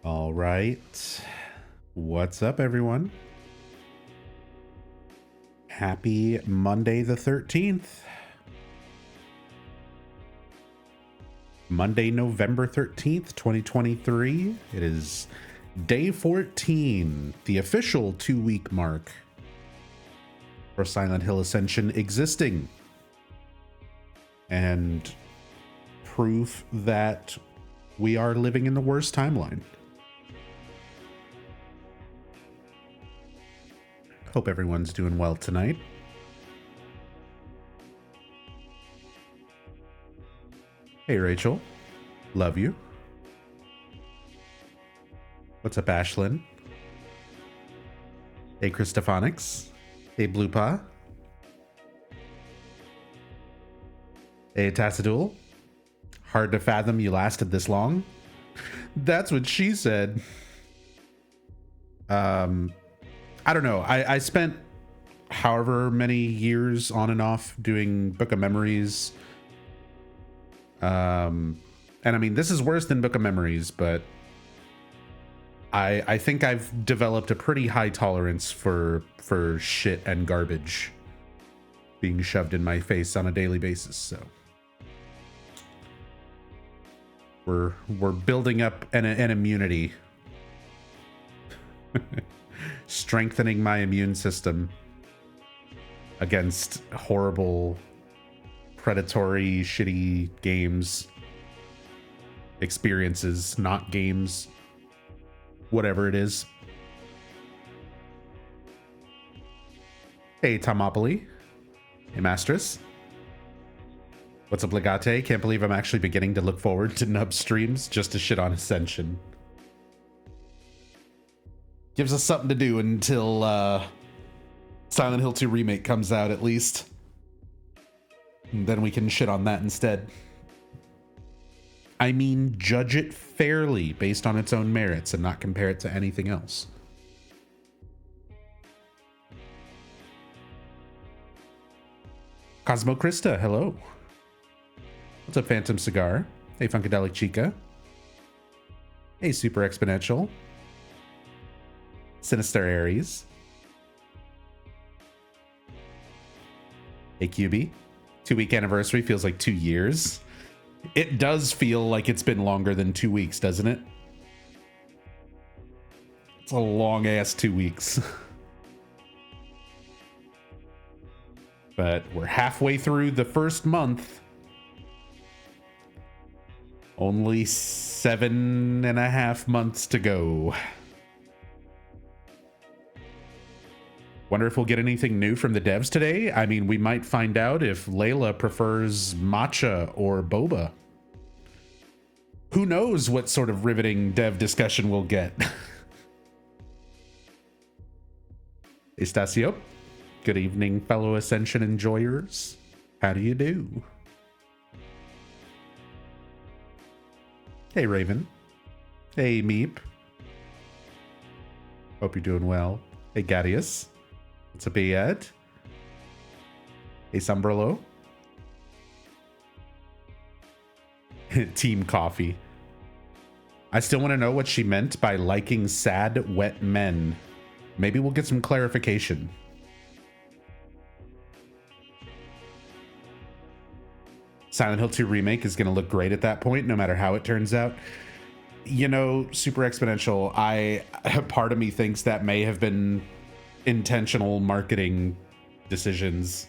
All right. What's up, everyone? Happy Monday the 13th. Monday, November 13th, 2023. It is day 14, the official 2-week mark for Silent Hill Ascension existing. And proof that we are living in the worst timeline. Hope everyone's doing well tonight. Hey, Rachel. Love you. What's up, Ashlyn? Hey, Christophonics. Hey, Bluepa. Hey, Tassadul. Hard to fathom you lasted this long. That's what she said. I don't know. I spent however many years on and off doing Book of Memories. And I mean, this is worse than Book of Memories, but I think I've developed a pretty high tolerance for shit and garbage being shoved in my face on a daily basis. So we're building up an immunity. Strengthening my immune system against horrible, predatory, shitty games, experiences, not games, whatever it is. Hey, Tomopoly. Hey, Masters. What's up, Legate? Can't believe I'm actually beginning to look forward to Nub streams just to shit on Ascension. Gives us something to do until Silent Hill 2 Remake comes out, at least. And then we can shit on that instead. I mean, judge it fairly based on its own merits and not compare it to anything else. Cosmo Krista, hello. What's up, Phantom Cigar? Hey, Funkadelic Chica. Hey, Super Exponential. Sinister Aries. Hey, QB. 2-week anniversary feels like 2 years. It does feel like it's been longer than 2 weeks, doesn't it? It's a long ass 2 weeks. But we're halfway through the first month. Only 7.5 months to go. Wonder if we'll get anything new from the devs today. I mean, we might find out if Layla prefers matcha or boba. Who knows what sort of riveting dev discussion we'll get. Estacio, good evening, fellow Ascension enjoyers. How do you do? Hey, Raven. Hey, Meep. Hope you're doing well. Hey, Gadius. What's up, Ed? Hey, Sombrello. Team Coffee. I still want to know what she meant by liking sad, wet men. Maybe we'll get some clarification. Silent Hill 2 Remake is going to look great at that point, no matter how it turns out. You know, Super Exponential, part of me thinks that may have been intentional marketing decisions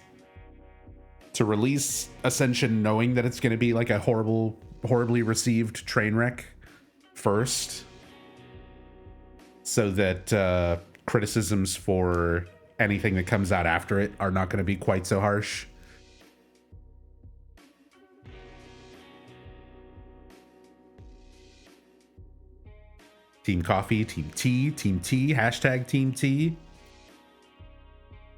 to release Ascension knowing that it's going to be like a horribly received train wreck first, so that criticisms for anything that comes out after it are not going to be quite so harsh. Team Coffee, Team Tea, hashtag Team Tea.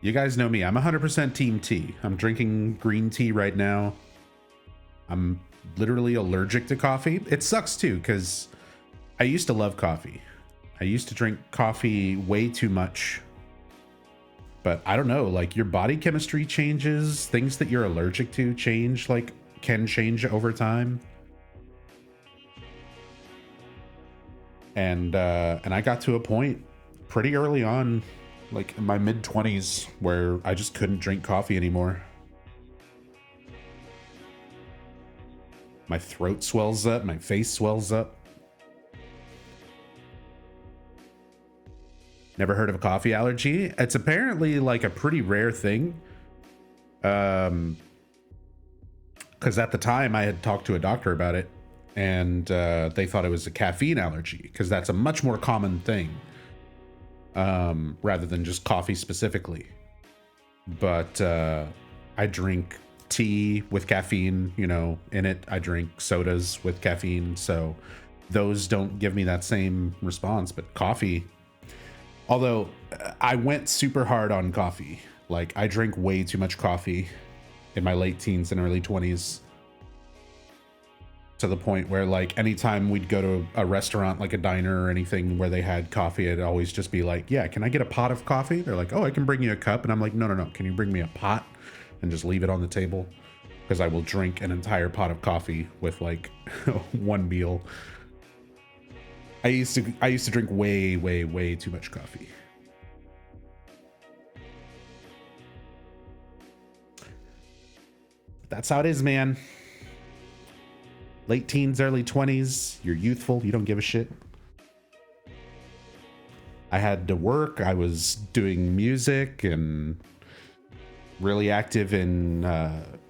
You guys know me. I'm 100% Team Tea. I'm drinking green tea right now. I'm literally allergic to coffee. It sucks too, because I used to love coffee. I used to drink coffee way too much. But I don't know, like your body chemistry changes, things that you're allergic to change, like can change over time. And I got to a point pretty early on, like in my mid-20s, where I just couldn't drink coffee anymore. My throat swells up, my face swells up. Never heard of a coffee allergy? It's apparently like a pretty rare thing. Because at the time I had talked to a doctor about it, and they thought it was a caffeine allergy, because that's a much more common thing, rather than just coffee specifically. But I drink tea with caffeine, you know, in it. I drink sodas with caffeine, so those don't give me that same response. But coffee, although I went super hard on coffee, like I drank way too much coffee in my late teens and early 20s, to the point where like anytime we'd go to a restaurant, like a diner or anything where they had coffee, it'd always just be like, yeah, can I get a pot of coffee? They're like, oh, I can bring you a cup. And I'm like, no, can you bring me a pot and just leave it on the table? Because I will drink an entire pot of coffee with like one meal. I used to drink way too much coffee. That's how it is, man. Late teens, early 20s, you're youthful, you don't give a shit. I had to work, I was doing music and really active in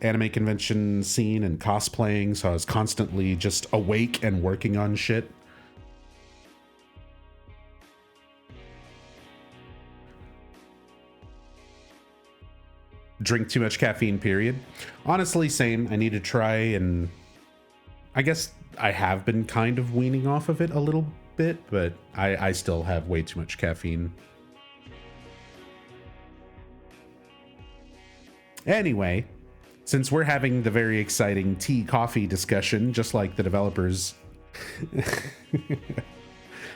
anime convention scene and cosplaying, so I was constantly just awake and working on shit. Drink too much caffeine, period. Honestly, same. I need to try, and I guess I have been kind of weaning off of it a little bit, but I still have way too much caffeine. Anyway, since we're having the very exciting tea coffee discussion, just like the developers,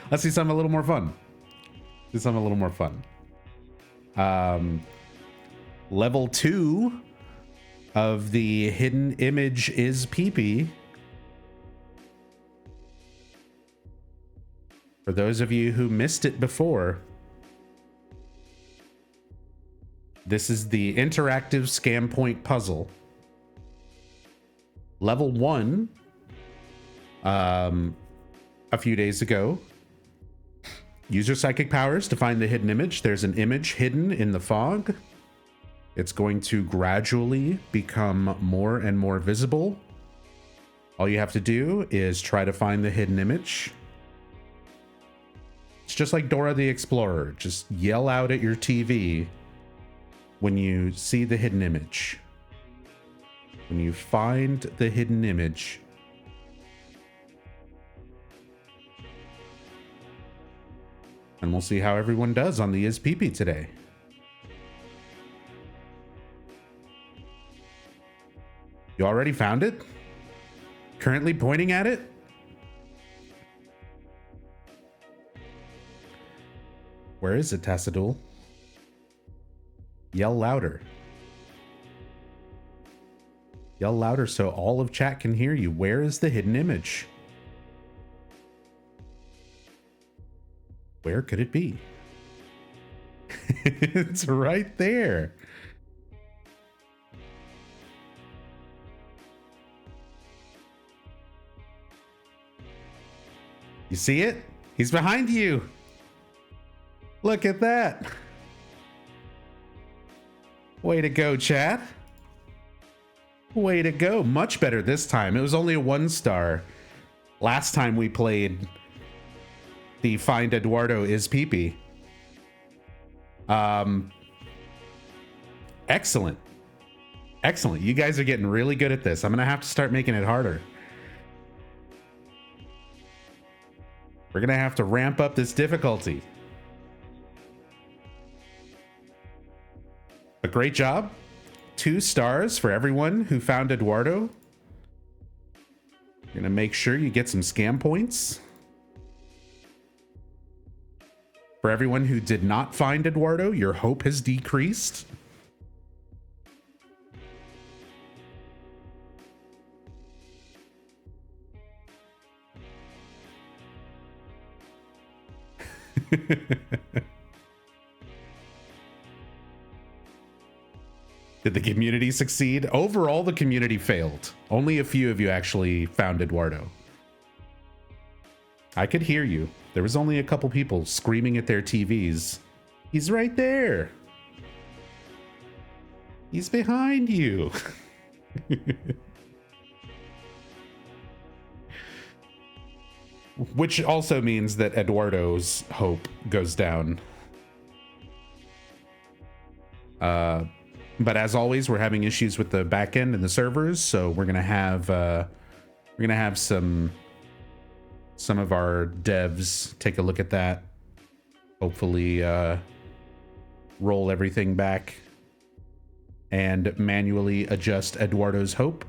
let's see something a little more fun. Level 2 of the hidden image is pee-pee. For those of you who missed it before, this is the interactive scam point puzzle. Level 1, a few days ago. Use your psychic powers to find the hidden image. There's an image hidden in the fog. It's going to gradually become more and more visible. All you have to do is try to find the hidden image. It's just like Dora the Explorer. Just yell out at your TV when you see the hidden image. When you find the hidden image, and we'll see how everyone does on the Is Pee-Pee today. You already found it? Currently pointing at it? Where is it, Tassadul? Yell louder. Yell louder so all of chat can hear you. Where is the hidden image? Where could it be? It's right there. You see it? He's behind you. Look at that. Way to go, chat. Way to go. Much better this time. It was only a 1-star. Last time we played the Find Eduardo Is Pee-Pee. Excellent. Excellent. You guys are getting really good at this. I'm going to have to start making it harder. We're going to have to ramp up this difficulty. But great job. 2 stars for everyone who found Eduardo. You're going to make sure you get some scam points. For everyone who did not find Eduardo, your hope has decreased. Did the community succeed? Overall, the community failed. Only a few of you actually found Eduardo. I could hear you. There was only a couple people screaming at their TVs. He's right there. He's behind you. Which also means that Eduardo's hope goes down. But as always, we're having issues with the backend and the servers, so we're gonna have some of our devs take a look at that. Hopefully, roll everything back and manually adjust Eduardo's hope.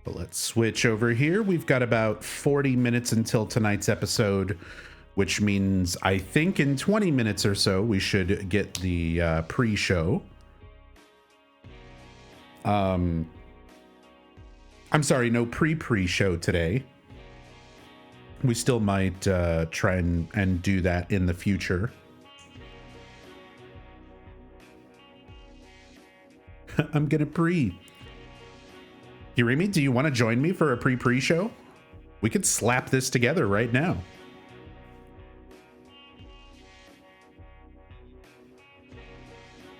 But let's switch over here. We've got about 40 minutes until tonight's episode, which means I think in 20 minutes or so, we should get the pre-show. I'm sorry, no pre-show today. We still might try and do that in the future. I'm gonna pre. Hirimi, do you want to join me for a pre-show? We could slap this together right now.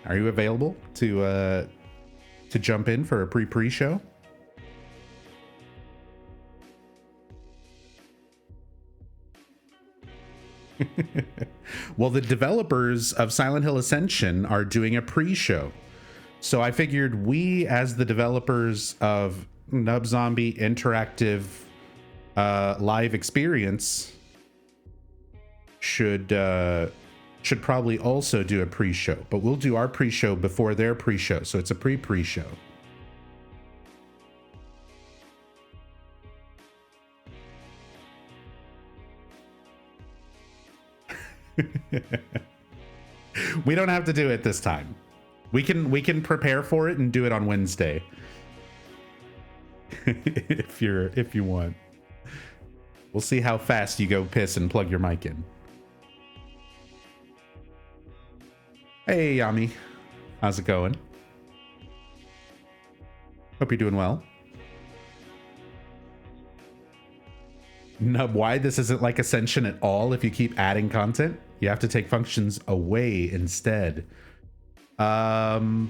Are you available to jump in for a pre-show? Well, the developers of Silent Hill Ascension are doing a pre-show. So I figured we, as the developers of Nub Zombie Interactive live experience, should probably also do a pre-show. But we'll do our pre-show before their pre-show, so it's a pre-show. We don't have to do it this time. We can prepare for it and do it on Wednesday. if you want. We'll see how fast you go piss and plug your mic in. Hey Yami. How's it going? Hope you're doing well. Nub, why this isn't like Ascension at all? If you keep adding content, you have to take functions away instead. Oh,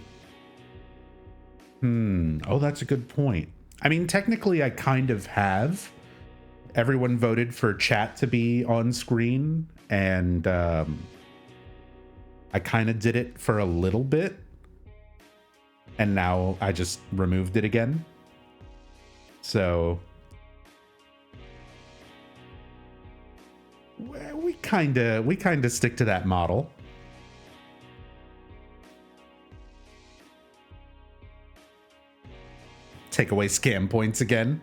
that's a good point. I mean, technically I kind of have. Everyone voted for chat to be on screen, and I kind of did it for a little bit, and now I just removed it again. So we kind of stick to that model. Take away scam points again.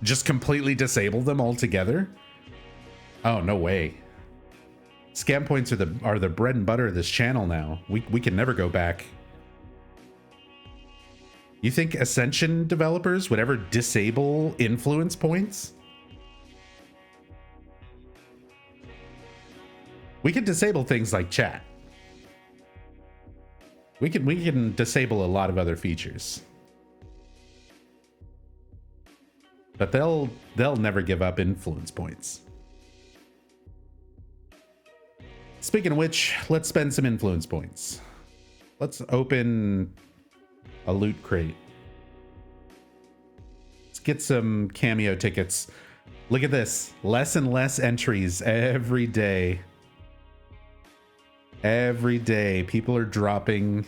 Just completely disable them altogether. Oh, no way. Scam points are the bread and butter of this channel now. We can never go back. You think Ascension developers would ever disable influence points? We can disable things like chat. We can disable a lot of other features. But they'll never give up influence points. Speaking of which, let's spend some influence points. Let's open a loot crate. Let's get some cameo tickets. Look at this. Less and less entries every day. Every day, people are dropping.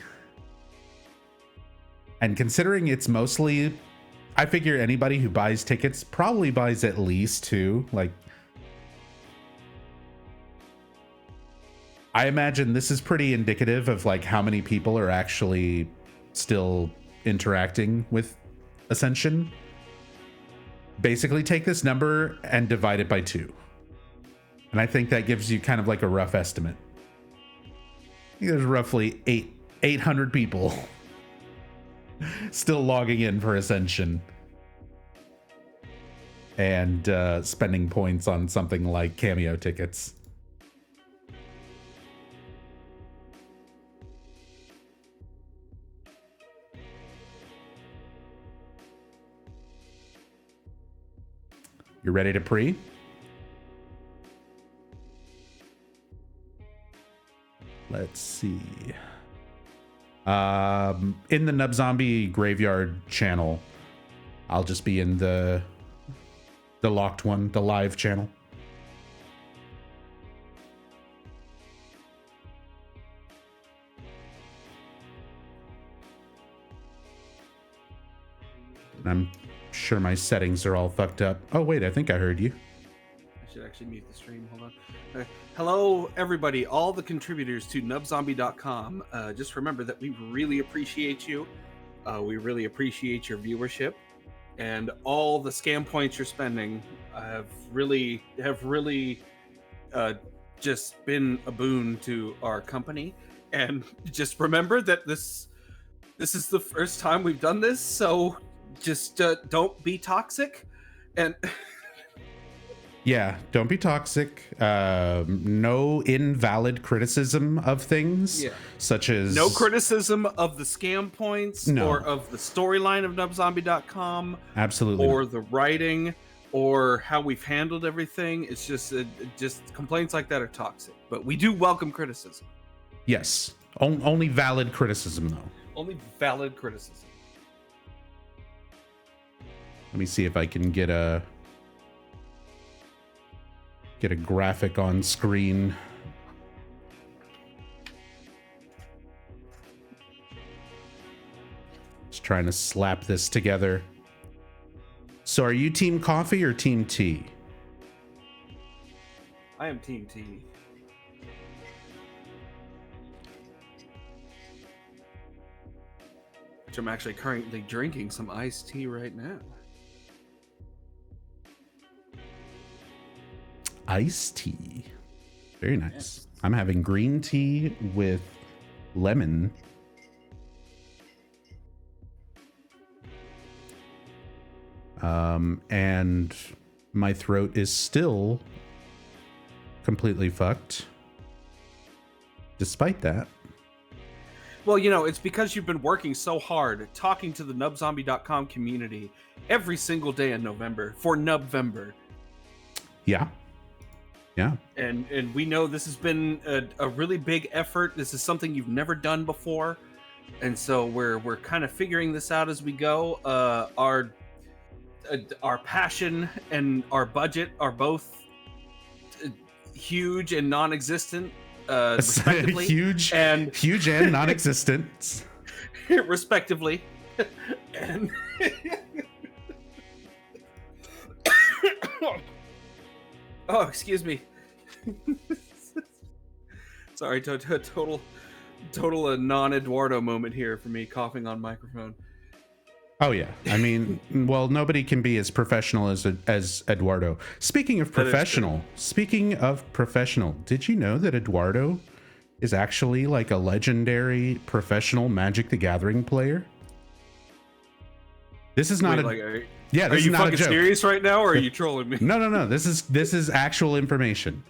And considering it's mostly... I figure anybody who buys tickets probably buys at least two. Like, I imagine this is pretty indicative of like how many people are actually still interacting with Ascension. Basically take this number and divide it by 2. And I think that gives you kind of like a rough estimate. I think there's roughly 800 people still logging in for Ascension and spending points on something like cameo tickets. You ready to pre? Let's see. In the Nub Zombie Graveyard channel, I'll just be in the locked one, the live channel. I'm sure my settings are all fucked up. Oh wait, I think I heard you. I should actually mute the stream. Hold on. Hello, everybody, all the contributors to nubzombie.com. Just remember that we really appreciate you. We really appreciate your viewership, and all the scam points you're spending have really just been a boon to our company. And just remember that this is the first time we've done this, so just don't be toxic. And yeah, don't be toxic. No invalid criticism of things, such as no criticism of the scam points or of the storyline of nubzombie.com. Absolutely. Or the writing or how we've handled everything. It's just complaints like that are toxic. But we do welcome criticism. Yes. Only valid criticism, though. Only valid criticism. Let me see if I can get a graphic on screen. Just trying to slap this together. So are you team coffee or team tea? I am team tea. Which I'm actually currently drinking some iced tea right now. Iced tea. Very nice. Yes. I'm having green tea with lemon. And my throat is still completely fucked. Despite that. Well, you know, it's because you've been working so hard talking to the nubzombie.com community every single day in November for Nubvember. Yeah. Yeah. And we know this has been a really big effort. This is something you've never done before. And so we're kind of figuring this out as we go. Our passion and our budget are both huge and non-existent. Respectively. huge and non-existent. Respectively. And oh, excuse me. Sorry, total non-Eduardo moment here for me, coughing on microphone. Oh yeah, I mean, well, nobody can be as professional as Eduardo. Speaking of professional, did you know that Eduardo is actually like a legendary professional Magic the Gathering player? This is not are you fucking serious right now, or are you trolling me? No. This is actual information.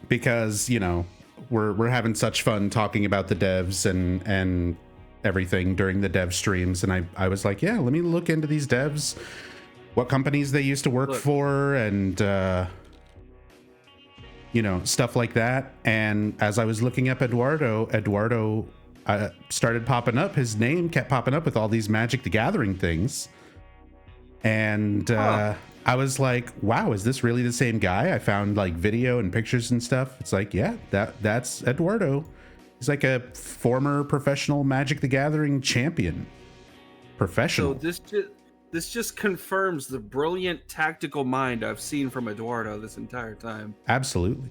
Because, you know, we're having such fun talking about the devs and everything during the dev streams, and I was like, yeah, let me look into these devs, what companies they used to work for, and you know, stuff like that. And as I was looking up Eduardo started popping up. His name kept popping up with all these Magic the Gathering things, and I was like, wow, is this really the same guy? I found like video and pictures and stuff. It's like, yeah, that's Eduardo. He's like a former professional Magic the Gathering champion. Professional. So this just confirms the brilliant tactical mind I've seen from Eduardo this entire time. Absolutely.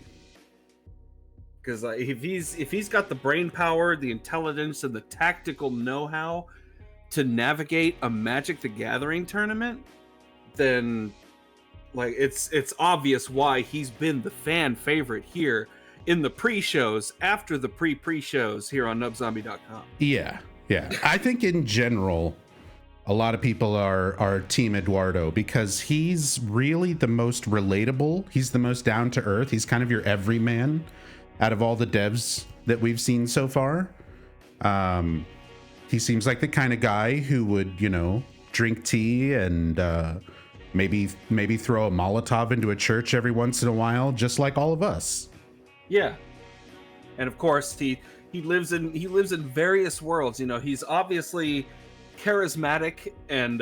Because if he's got the brain power, the intelligence, and the tactical know-how to navigate a Magic the Gathering tournament, then like it's obvious why he's been the fan favorite here in the pre-shows, after the pre-shows here on nubzombie.com. Yeah, Yeah, I think in general, a lot of people are Team Eduardo because he's really the most relatable. He's the most down to earth. He's kind of your everyman out of all the devs that we've seen so far. He seems like the kind of guy who would, drink tea and maybe throw a Molotov into a church every once in a while, just like all of us. Yeah, and of course he lives in various worlds. He's obviously charismatic and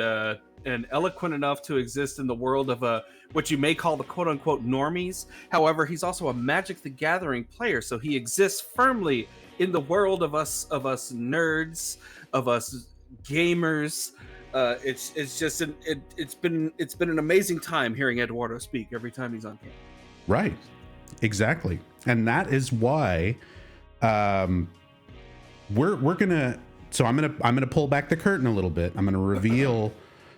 eloquent enough to exist in the world of what you may call the quote unquote normies. However, he's also a Magic the Gathering player, so he exists firmly in the world of us nerds, of us gamers. It's been an amazing time hearing Eduardo speak every time he's on camera. Right, exactly, and that is why we're gonna. So I'm gonna pull back the curtain a little bit. I'm gonna reveal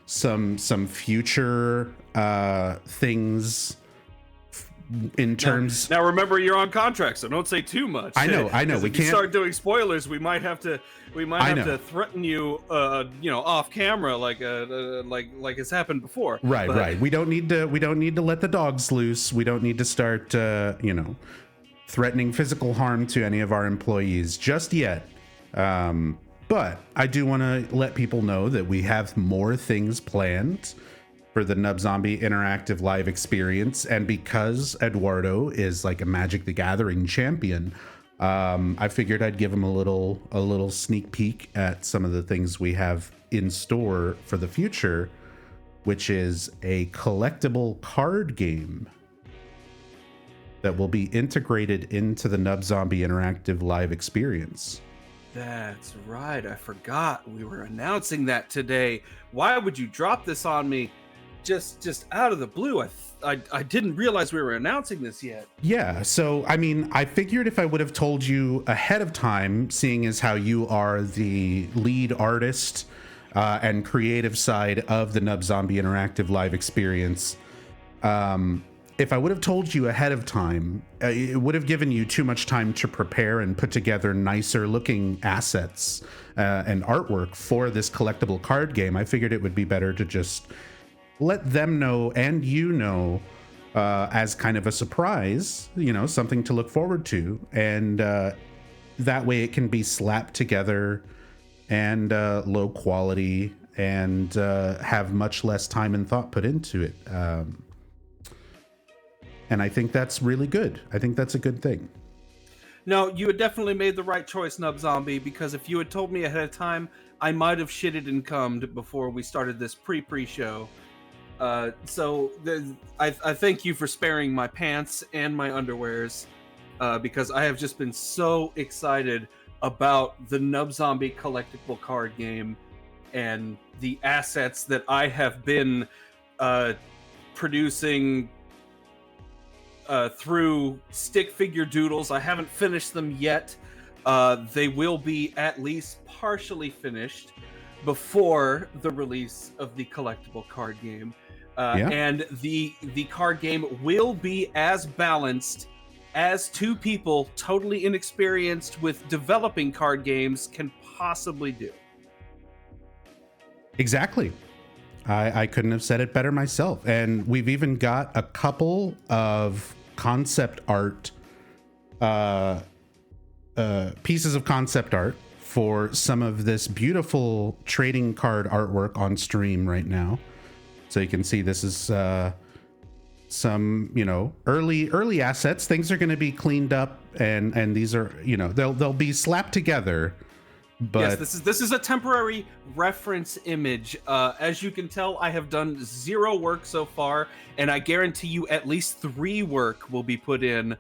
some future things in terms. Now remember, you're on contract, so don't say too much. I know. We can't start doing spoilers. We might have to threaten you, off camera, like it's happened before. Right. We don't need to let the dogs loose. We don't need to start, threatening physical harm to any of our employees just yet. But I do want to let people know that we have more things planned for the Nub Zombie interactive live experience. And because Eduardo is like a Magic the Gathering champion, I figured I'd give him a little sneak peek at some of the things we have in store for the future, which is a collectible card game that will be integrated into the Nub Zombie interactive live experience. That's right. I forgot we were announcing that today. Why would you drop this on me just out of the blue? I didn't realize we were announcing this yet. Yeah, so I mean, I figured if I would have told you ahead of time, seeing as how you are the lead artist and creative side of the Nub Zombie interactive live experience, if I would have told you ahead of time, it would have given you too much time to prepare and put together nicer looking assets and artwork for this collectible card game. I figured it would be better to just let them know and as kind of a surprise, something to look forward to. And that way it can be slapped together and low quality and have much less time and thought put into it. And I think that's really good. I think that's a good thing. No, you had definitely made the right choice, Nub Zombie, because if you had told me ahead of time, I might have shitted and cummed before we started this pre-show. So I thank you for sparing my pants and my underwears, because I have just been so excited about the Nub Zombie collectible card game and the assets that I have been producing through stick figure doodles. I haven't finished them yet. They will be at least partially finished before the release of the collectible card game. And the card game will be as balanced as two people totally inexperienced with developing card games can possibly do. Exactly. I couldn't have said it better myself. And we've even got a couple of concept art, pieces of concept art for some of this beautiful trading card artwork on stream right now. So you can see this is some, early assets. Things are going to be cleaned up, and these are, they'll be slapped together. But yes, this is a temporary reference image. As you can tell, I have done 0 work so far, and I guarantee you at least 3 work will be put in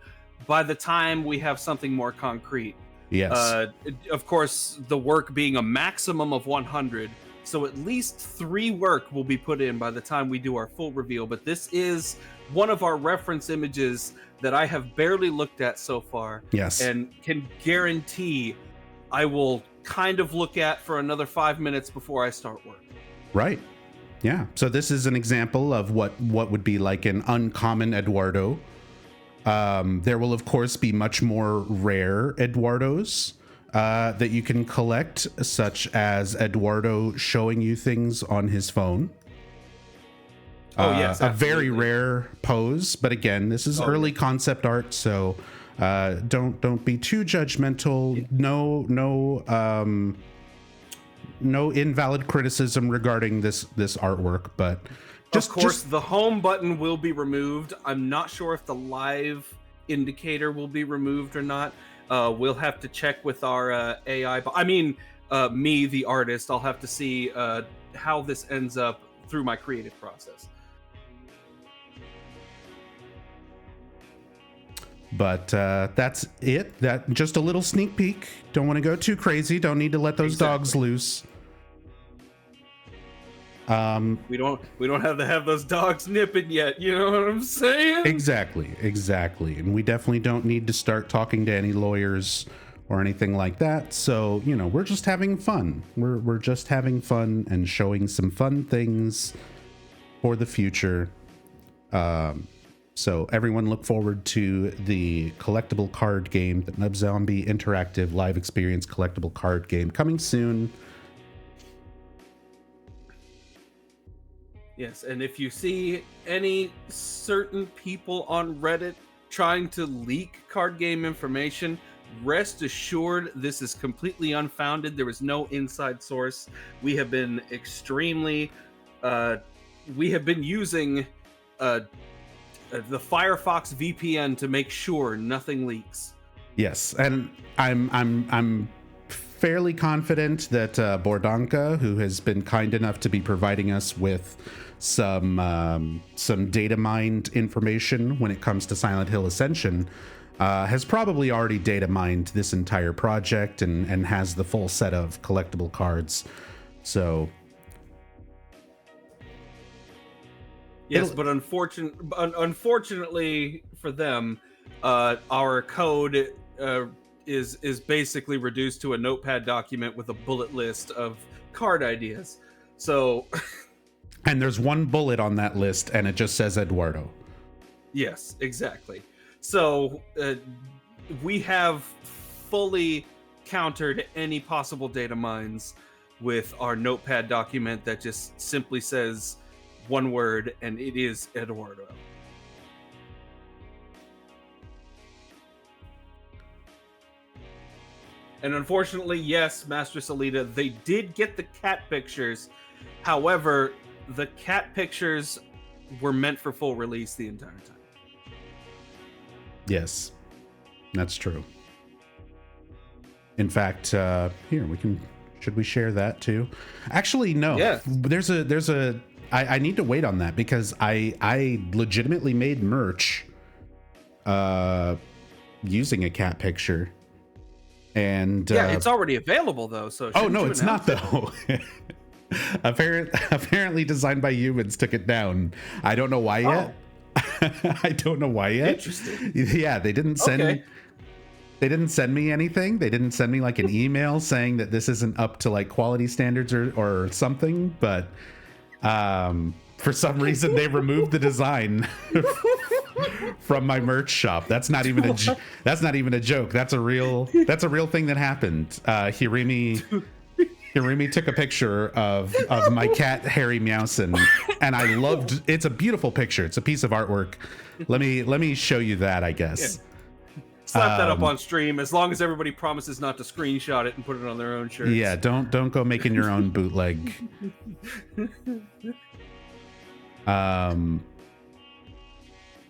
by the time we have something more concrete. Yes. Of course, the work being a maximum of 100, so at least 3 work will be put in by the time we do our full reveal. But this is one of our reference images that I have barely looked at so far. Yes. And can guarantee I will kind of look at for another 5 minutes before I start work. Right. Yeah. So this is an example of what would be like an uncommon Eduardo. There will of course be much more rare Eduardos. that you can collect, such as Eduardo showing you things on his phone. Oh, yes, a absolutely. very rare pose, but again, this is early concept art, so don't be too judgmental. Yeah. No invalid criticism regarding this artwork, but of course the home button will be removed. I'm not sure if the live indicator will be removed or not. We'll have to check with our AI. I mean, me, the artist, I'll have to see how this ends up through my creative process. But that's it. That just a little sneak peek. Don't want to go too crazy. Don't need to let those dogs loose. We don't have to have those dogs nipping yet. You know what I'm saying? Exactly. And we definitely don't need to start talking to any lawyers or anything like that. So, we're just having fun. We're just having fun and showing some fun things for the future. So everyone look forward to the collectible card game, the Nub Zombie interactive live experience collectible card game coming soon. Yes, and if you see any certain people on Reddit trying to leak card game information, rest assured this is completely unfounded. There is no inside source. We have been using the Firefox VPN to make sure nothing leaks. Yes, and I'm fairly confident that Bordanka, who has been kind enough to be providing us with some data mined information when it comes to Silent Hill Ascension, has probably already data mined this entire project and has the full set of collectible cards. So yes, but unfortunately for them, our code is basically reduced to a notepad document with a bullet list of card ideas. So, and there's one bullet on that list, and it just says Eduardo. Yes, exactly. So we have fully countered any possible data mines with our notepad document that just simply says one word, and it is Eduardo. And unfortunately, yes, Master Salita, they did get the cat pictures. However, the cat pictures were meant for full release the entire time. Yes, that's true. In fact, here should we share that too? Actually, no. Yeah. I need to wait on that because I legitimately made merch using a cat picture. And yeah, it's already available though. So oh no, it's not though. Apparently designed by humans took it down. I don't know why yet. I don't know why yet. Interesting. Yeah, they didn't send me anything. They didn't send me like an email saying that this isn't up to like quality standards or something, but for some reason they removed the design from my merch shop. That's not even a joke. That's a real thing that happened. Hirimi took a picture of my cat Harry Meowson, and I loved. It's a beautiful picture. It's a piece of artwork. Let me show you that, I guess. Yeah. Slap that up on stream, as long as everybody promises not to screenshot it and put it on their own shirts. Yeah, don't go making your own bootleg.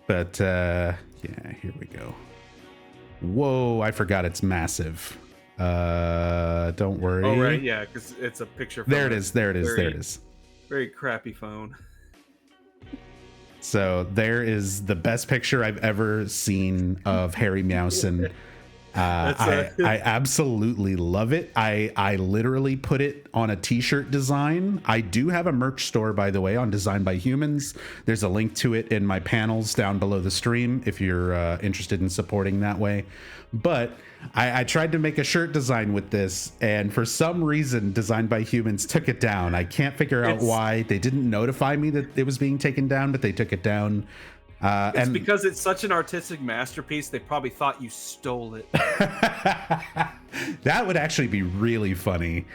But yeah, here we go. Whoa, I forgot it's massive. Don't worry. Oh right, yeah, because it's a picture. There it is. There it is. Very crappy phone. So there is the best picture I've ever seen of Harry Meowson. I absolutely love it. I literally put it on a t-shirt design. I do have a merch store, by the way, on Design by Humans. There's a link to it in my panels down below the stream if you're interested in supporting that way. But I tried to make a shirt design with this, and for some reason, Design by Humans took it down. I can't figure out why. They didn't notify me that it was being taken down, but they took it down. It's because it's such an artistic masterpiece, they probably thought you stole it. That would actually be really funny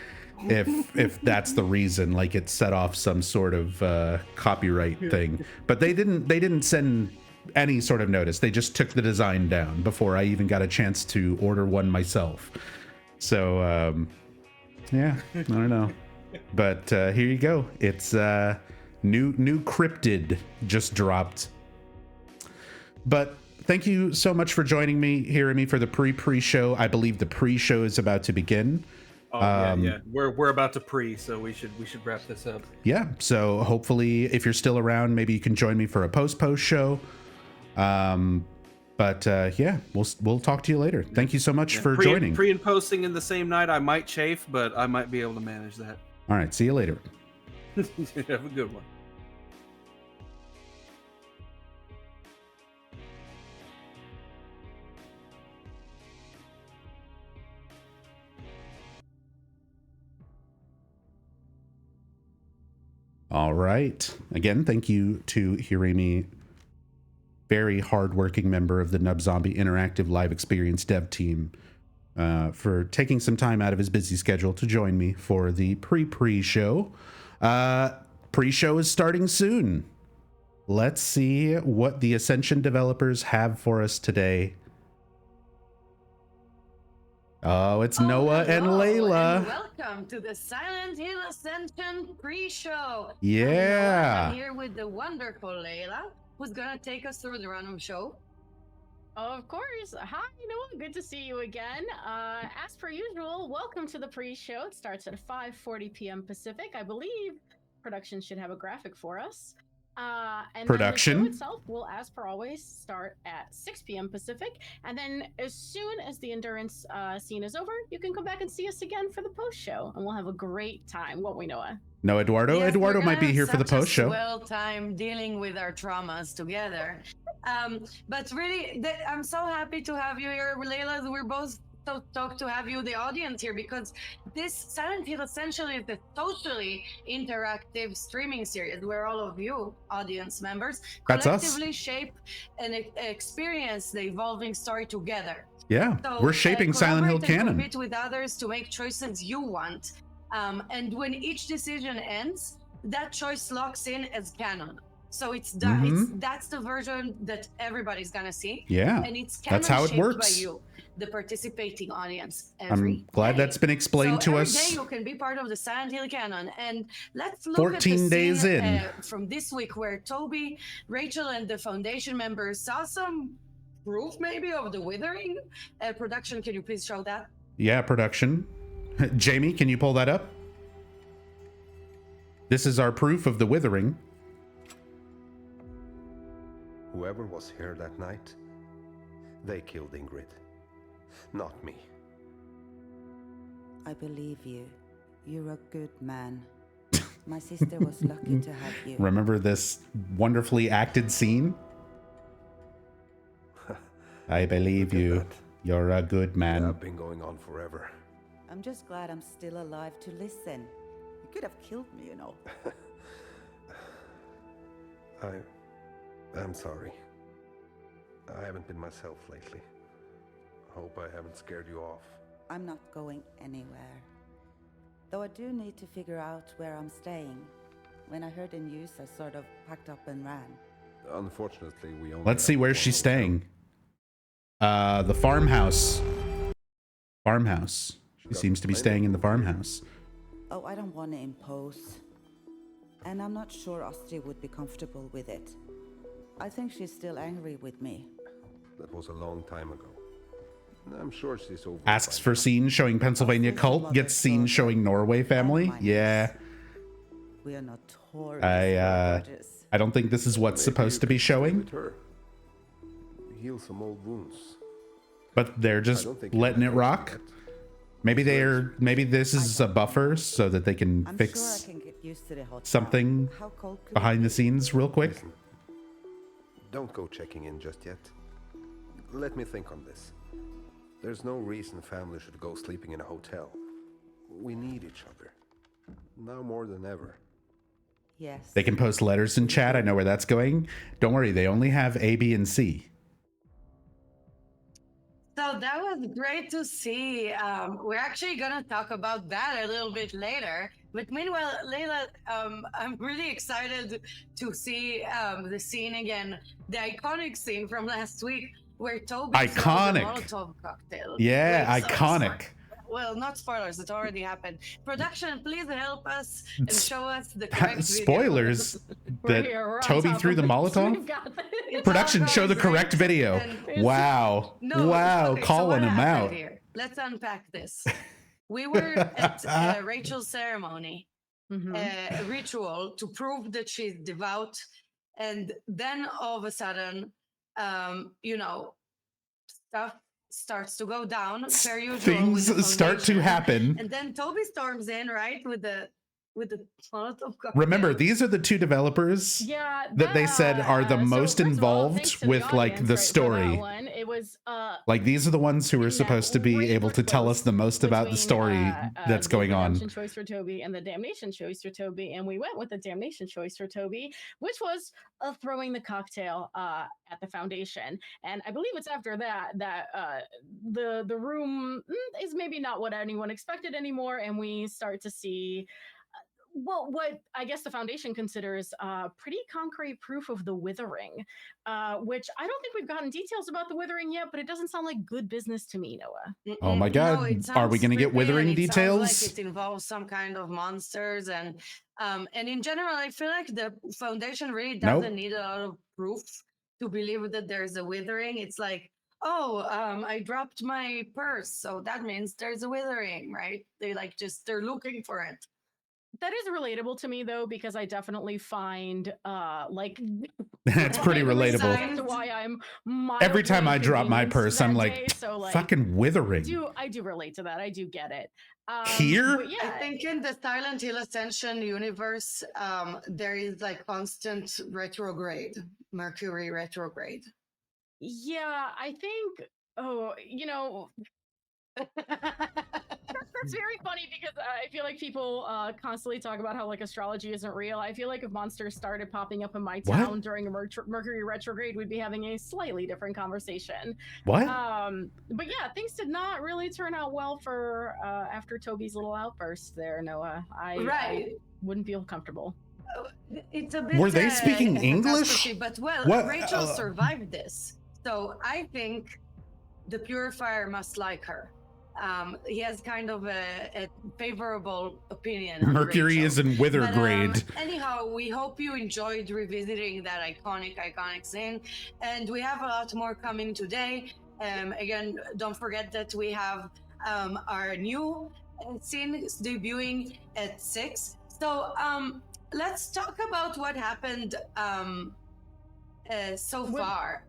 if that's the reason, like it set off some sort of copyright thing. But they didn't send any sort of notice. They just took the design down before I even got a chance to order one myself. So yeah, I don't know. But here you go. It's new cryptid just dropped. But thank you so much for joining me, hearing me for the pre-show. I believe the pre-show is about to begin. Oh yeah. We're about to so we should wrap this up. Yeah. So hopefully, if you're still around, maybe you can join me for a post show. But yeah, we'll talk to you later. Thank you so much for joining. Pre and posting in the same night, I might chafe, but I might be able to manage that. All right. See you later. Have a good one. All right. Again, thank you to Hiremi, very hardworking member of the Nub Zombie Interactive Live Experience dev team, for taking some time out of his busy schedule to join me for the pre-show. Pre-show is starting soon. Let's see what the Ascension developers have for us today. Oh, it's Noah and Layla. And welcome to the Silent Hill Ascension pre-show. Yeah. I'm here with the wonderful Layla, who's gonna take us through the random show. Of course. Hi, Noah. Good to see you again. As per usual, welcome to the pre-show. It starts at 5:40 p.m. Pacific. I believe production should have a graphic for us. And Production then the show itself will, as per always, start at 6 p.m. Pacific. And then as soon as the endurance scene is over, you can come back and see us again for the post-show. And we'll have a great time, won't we, Noah? No, Eduardo. Yes, Eduardo might be here for the post show. Well, time dealing with our traumas together. But really, I'm so happy to have you here, Layla. We're both so stoked to have you, the audience, here, because this Silent Hill essentially is a socially interactive streaming series where all of you, audience members, collectively shape and experience the evolving story together. Yeah, so, we're shaping Silent Hill canon. Compete with others to make choices you want. And when each decision ends, that choice locks in as canon. So it's done. That's the version that everybody's gonna see. Yeah, and it's canon, that's how it works. By you, the participating audience. I'm glad that's been explained to us. Every day you can be part of the Silent Hill canon. And let's look 14 at the days scene, in from this week, where Toby, Rachel, and the Foundation members saw some proof, maybe, of the withering. Production, can you please show that? Yeah, production. Jamie, can you pull that up? This is our proof of the withering. Whoever was here that night, they killed Ingrid, not me. I believe you. You're a good man. My sister was lucky to have you. Remember this wonderfully acted scene? I believe you. You're a good man. I've been going on forever. I'm just glad I'm still alive to listen. You could have killed me, you know. I'm sorry. I haven't been myself lately. Hope I haven't scared you off. I'm not going anywhere. Though I do need to figure out where I'm staying. When I heard the news, I sort of packed up and ran. Unfortunately, we only... Let's see where she's staying. The farmhouse. Farmhouse. She seems to be staying in the farmhouse. Oh, I don't want to impose. And I'm not sure Astrid would be comfortable with it. I think she's still angry with me. That was a long time ago. I'm sure she's over. Asks for scene showing Pennsylvania cult, gets scene showing Norway family. Yeah. We are notorious. I don't think this is what's supposed to be showing. Heal some old wounds. But they're just letting it rock. Maybe this is a buffer so that they can fix something behind the scenes real quick. Listen, don't go checking in just yet. Let me think on this. There's no reason family should go sleeping in a hotel. We need each other. Now more than ever. Yes. They can post letters in chat. I know where that's going. Don't worry, they only have A, B, and C. So that was great to see. We're actually going to talk about that a little bit later. But meanwhile, Layla, I'm really excited to see the scene again, the iconic scene from last week where Toby throws a Molotov cocktail. Yeah, Wait, iconic. Well, not spoilers. It already happened. Production, please help us and show us the correct spoilers video. that Toby threw the Molotov? Production, show the correct video. Wow. Wow, okay, calling him out. Here? Let's unpack this. We were at Rachel's ceremony, ritual to prove that she's devout. And then all of a sudden, you know, stuff starts to go down. Per usual, things start to happen. And then Toby storms in, right, with the Molotov cocktail. Remember, these are the two developers that they said are the most involved with like the story. It was like these are the ones who are supposed to be able to tell us the most about the story that's going on. The redemption choice for Toby and the damnation choice for Toby, and we went with the damnation choice for Toby, which was throwing the cocktail at the Foundation. And I believe it's after that the room is maybe not what anyone expected anymore, and we start to see what I guess the Foundation considers pretty concrete proof of the withering, which I don't think we've gotten details about the withering yet, but it doesn't sound like good business to me, Noah. Oh my God. No, are we going to get withering details? Like it involves some kind of monsters and in general, I feel like the Foundation really doesn't need a lot of proof to believe that there's a withering. It's like, I dropped my purse, so that means there's a withering, right? They're looking for it. That is relatable to me though, because I definitely find it's pretty relatable. Why I'm every time I drop my purse, I'm like, fucking withering. I do relate to that. I do get it. Here? Yeah, I think in the Silent Hill Ascension universe, there is like constant retrograde, Mercury retrograde. Yeah, I think. That's very funny because I feel like people constantly talk about how like astrology isn't real. I feel like if monsters started popping up in my town during a Mercury retrograde, we'd be having a slightly different conversation. What? But yeah, things did not really turn out well for after Toby's little outburst there, Noah. I wouldn't feel comfortable. It's a bit. Were they speaking English? But Rachel survived this, so I think the Purifier must like her. He has kind of a favorable opinion. Mercury is in wither grade. Anyhow, we hope you enjoyed revisiting that iconic scene, and we have a lot more coming today. Again, don't forget that we have our new scene debuting at 6. So let's talk about what happened so far.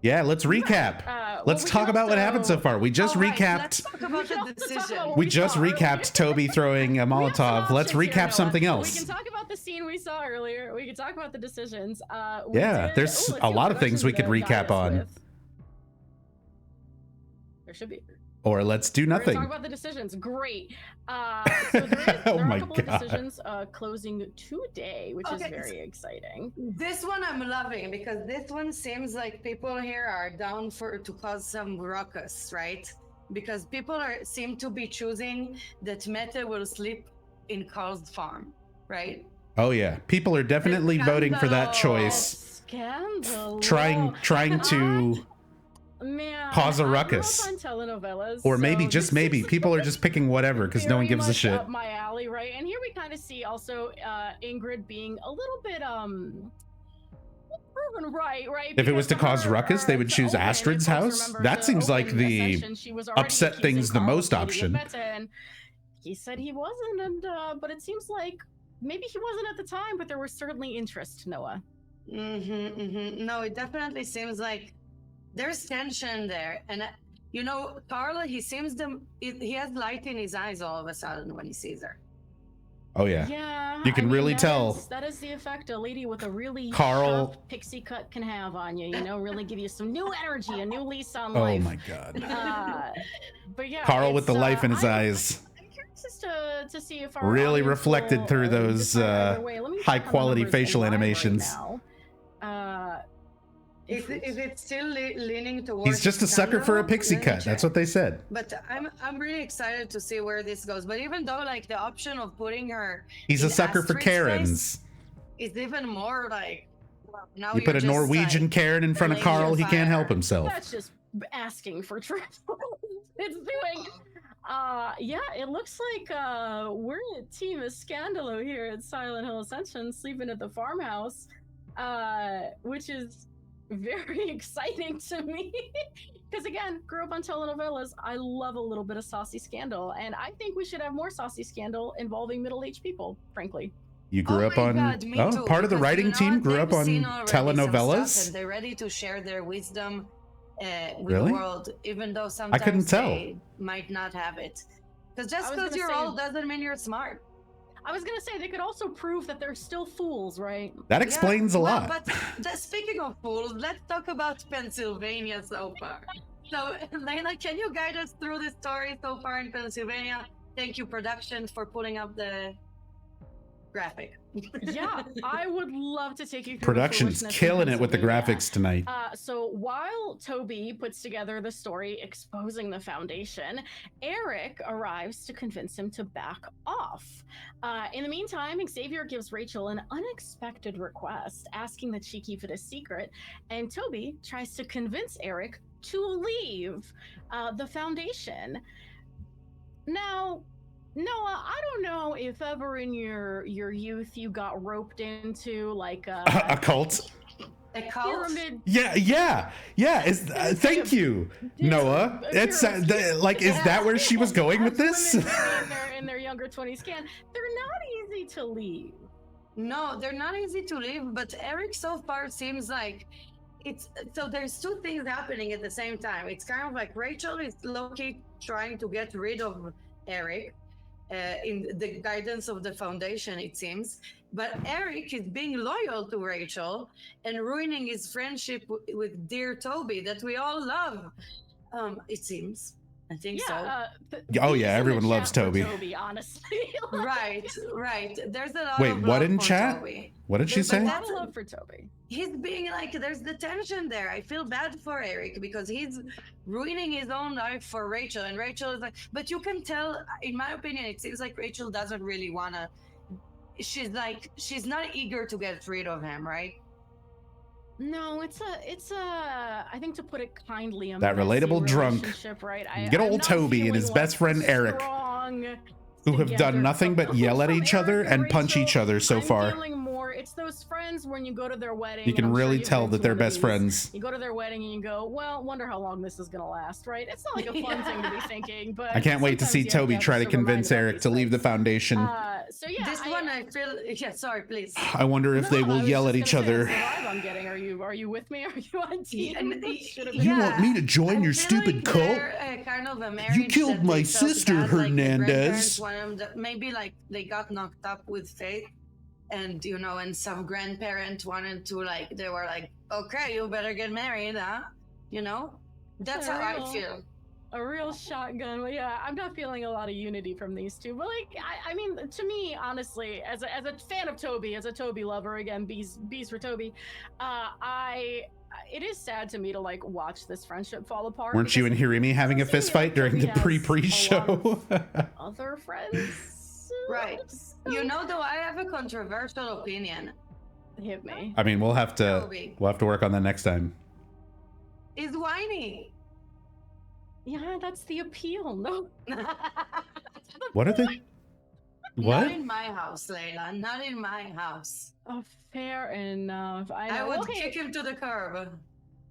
Yeah, let's recap. Let's talk about what happened so far. We just recapped. Let's talk about the decision. We just recapped Toby throwing a Molotov. Let's recap something else. We can talk about the scene we saw earlier. We can talk about the decisions. There's a lot of things we could recap on. There should be. Or let's do nothing. Talk about the decisions. Great. So there are a couple of decisions closing today, which is very exciting. This one I'm loving because this one seems like people here are down to cause some ruckus, right? Because people seem to be choosing that Meta will sleep in Carl's farm, right? Oh yeah, people are definitely voting for that choice. Scandal. Trying to. Man, cause a ruckus, or maybe just maybe people are just picking whatever because no one gives a shit. Up my alley, right? And here we kind of see also Ingrid being a little bit proven right. If it was to cause ruckus, they would choose Astrid's house. That seems like the upset things the most option. And he said he wasn't, and but it seems like maybe he wasn't at the time, but there was certainly interest. Noah. No, it definitely seems like. There's tension there, and Carla. He seems he has light in his eyes all of a sudden when he sees her. Oh yeah. Yeah. You can really tell. That is the effect a lady with a really Carl pixie cut can have on you. Really give you some new energy, a new lease on life. Oh my God. But yeah. Carl with the life in his eyes. I'm curious just to see if our Really audience reflected will, through those decide either way. Let me check on the high-quality numbers facial in live right animations. now. If it's still leaning towards He's just a sucker for a scandal, pixie let me cut. That's check. what they said. But I'm really excited to see where this goes. But even though like the option of putting her He's a in sucker for Astrid's Karens. face is even more like, well, now You put a you're just, Norwegian like, Karen in front of laying Carl, he can't fire. help himself. That's just asking for trouble. It's doing. Yeah, it looks like we're a team of Scandalo here at Silent Hill Ascension, sleeping at the farmhouse, which is very exciting to me. Because again, grew up on telenovelas. I love a little bit of saucy scandal, and I think we should have more saucy scandal involving middle-aged people, frankly. You grew up on me too, part of the because, writing you know team what? grew up They've on seen already some stuff, telenovelas. and they're ready to share their wisdom with Really? the world, even though sometimes couldn't tell. they might not have it. Because just I was because gonna you're say- old doesn't mean you're smart. I was gonna say they could also prove that they're still fools, right? That explains a lot. But speaking of fools, let's talk about Pennsylvania so far. So, Lena, can you guide us through the story so far in Pennsylvania? Thank you, production, for pulling up the graphic. Yeah, I would love to take you through. Production's foolishness in killing it with the Pennsylvania. graphics tonight. So while Toby puts together the story exposing the Foundation, Eric arrives to convince him to back off. In the meantime, Xavier gives Rachel an unexpected request, asking that she keep it a secret, and Toby tries to convince Eric to leave the Foundation. Now, Noah, I don't know if ever in your youth you got roped into like A cult? A cult? pyramid. Yeah. Thank you, Noah. It's like, is that where she was going with this? Women in their younger 20s can. They're not easy to leave. No, they're not easy to leave, but Eric so far seems like it's so there's two things happening at the same time. It's kind of like Rachel is low-key trying to get rid of Eric in the guidance of the Foundation, it seems. But Eric is being loyal to Rachel and ruining his friendship with dear Toby that we all love. It seems. I think so. Oh, he's yeah, in the everyone chat loves for Toby. Toby, honestly. Right. There's a lot Wait, of what love in for chat? Toby. What did she There's a say? lot of love for Toby. He's being like, there's the tension there. I feel bad for Eric because he's ruining his own life for Rachel, and Rachel is like, but you can tell, in my opinion, it seems like Rachel doesn't really wanna. She's not eager to get rid of him, right? No, it's a. I think to put it kindly, a That messy relatable drunk. relationship, right? Good I'm old not Toby and feeling his best friend Eric, strong who have together done nothing but yell at from each other Eric and punch Rachel. each other so I'm far. feeling more. It's those friends when you go to their wedding. You and can I'm sure really you've tell been that to they're one of best these. friends. You go to their wedding and you go, well, wonder how long this is gonna last, right? It's not like a fun thing to be thinking, but I can't wait to sometimes see you have Toby have try to just remind convince about Eric these to leave the things. Foundation. So yeah, This one I feel. Yeah, sorry, please. I wonder if they No, I will was yell just at each gonna say, other. that's the vibe I'm getting. Are you with me? Are you on team? Should have been- You want me to join I your feel stupid like cult? they're, kind of a marriage killed that my they felt sister, bad, like the Hernandez. grandparents wanted them maybe like they got knocked up with Faith, and and some grandparent wanted to they were like, okay, you better get married, huh? That's how I feel. A real shotgun. Well, yeah, I'm not feeling a lot of unity from these two. But I mean, to me, honestly, as a fan of Toby, as a Toby lover, again, bees for Toby, it is sad to me to watch this friendship fall apart. Weren't you and because Hirimi having a it seems fist fight like during the Toby has pre-show? a lot of other friends. Right. Though I have a controversial opinion. Hit me. I mean, we'll have to Toby work on that next time. is whiny. Yeah, that's the appeal. No. What are they? What? Not in my house, Layla. Not in my house. Oh, fair enough. I I know. would Okay. kick him to the curb.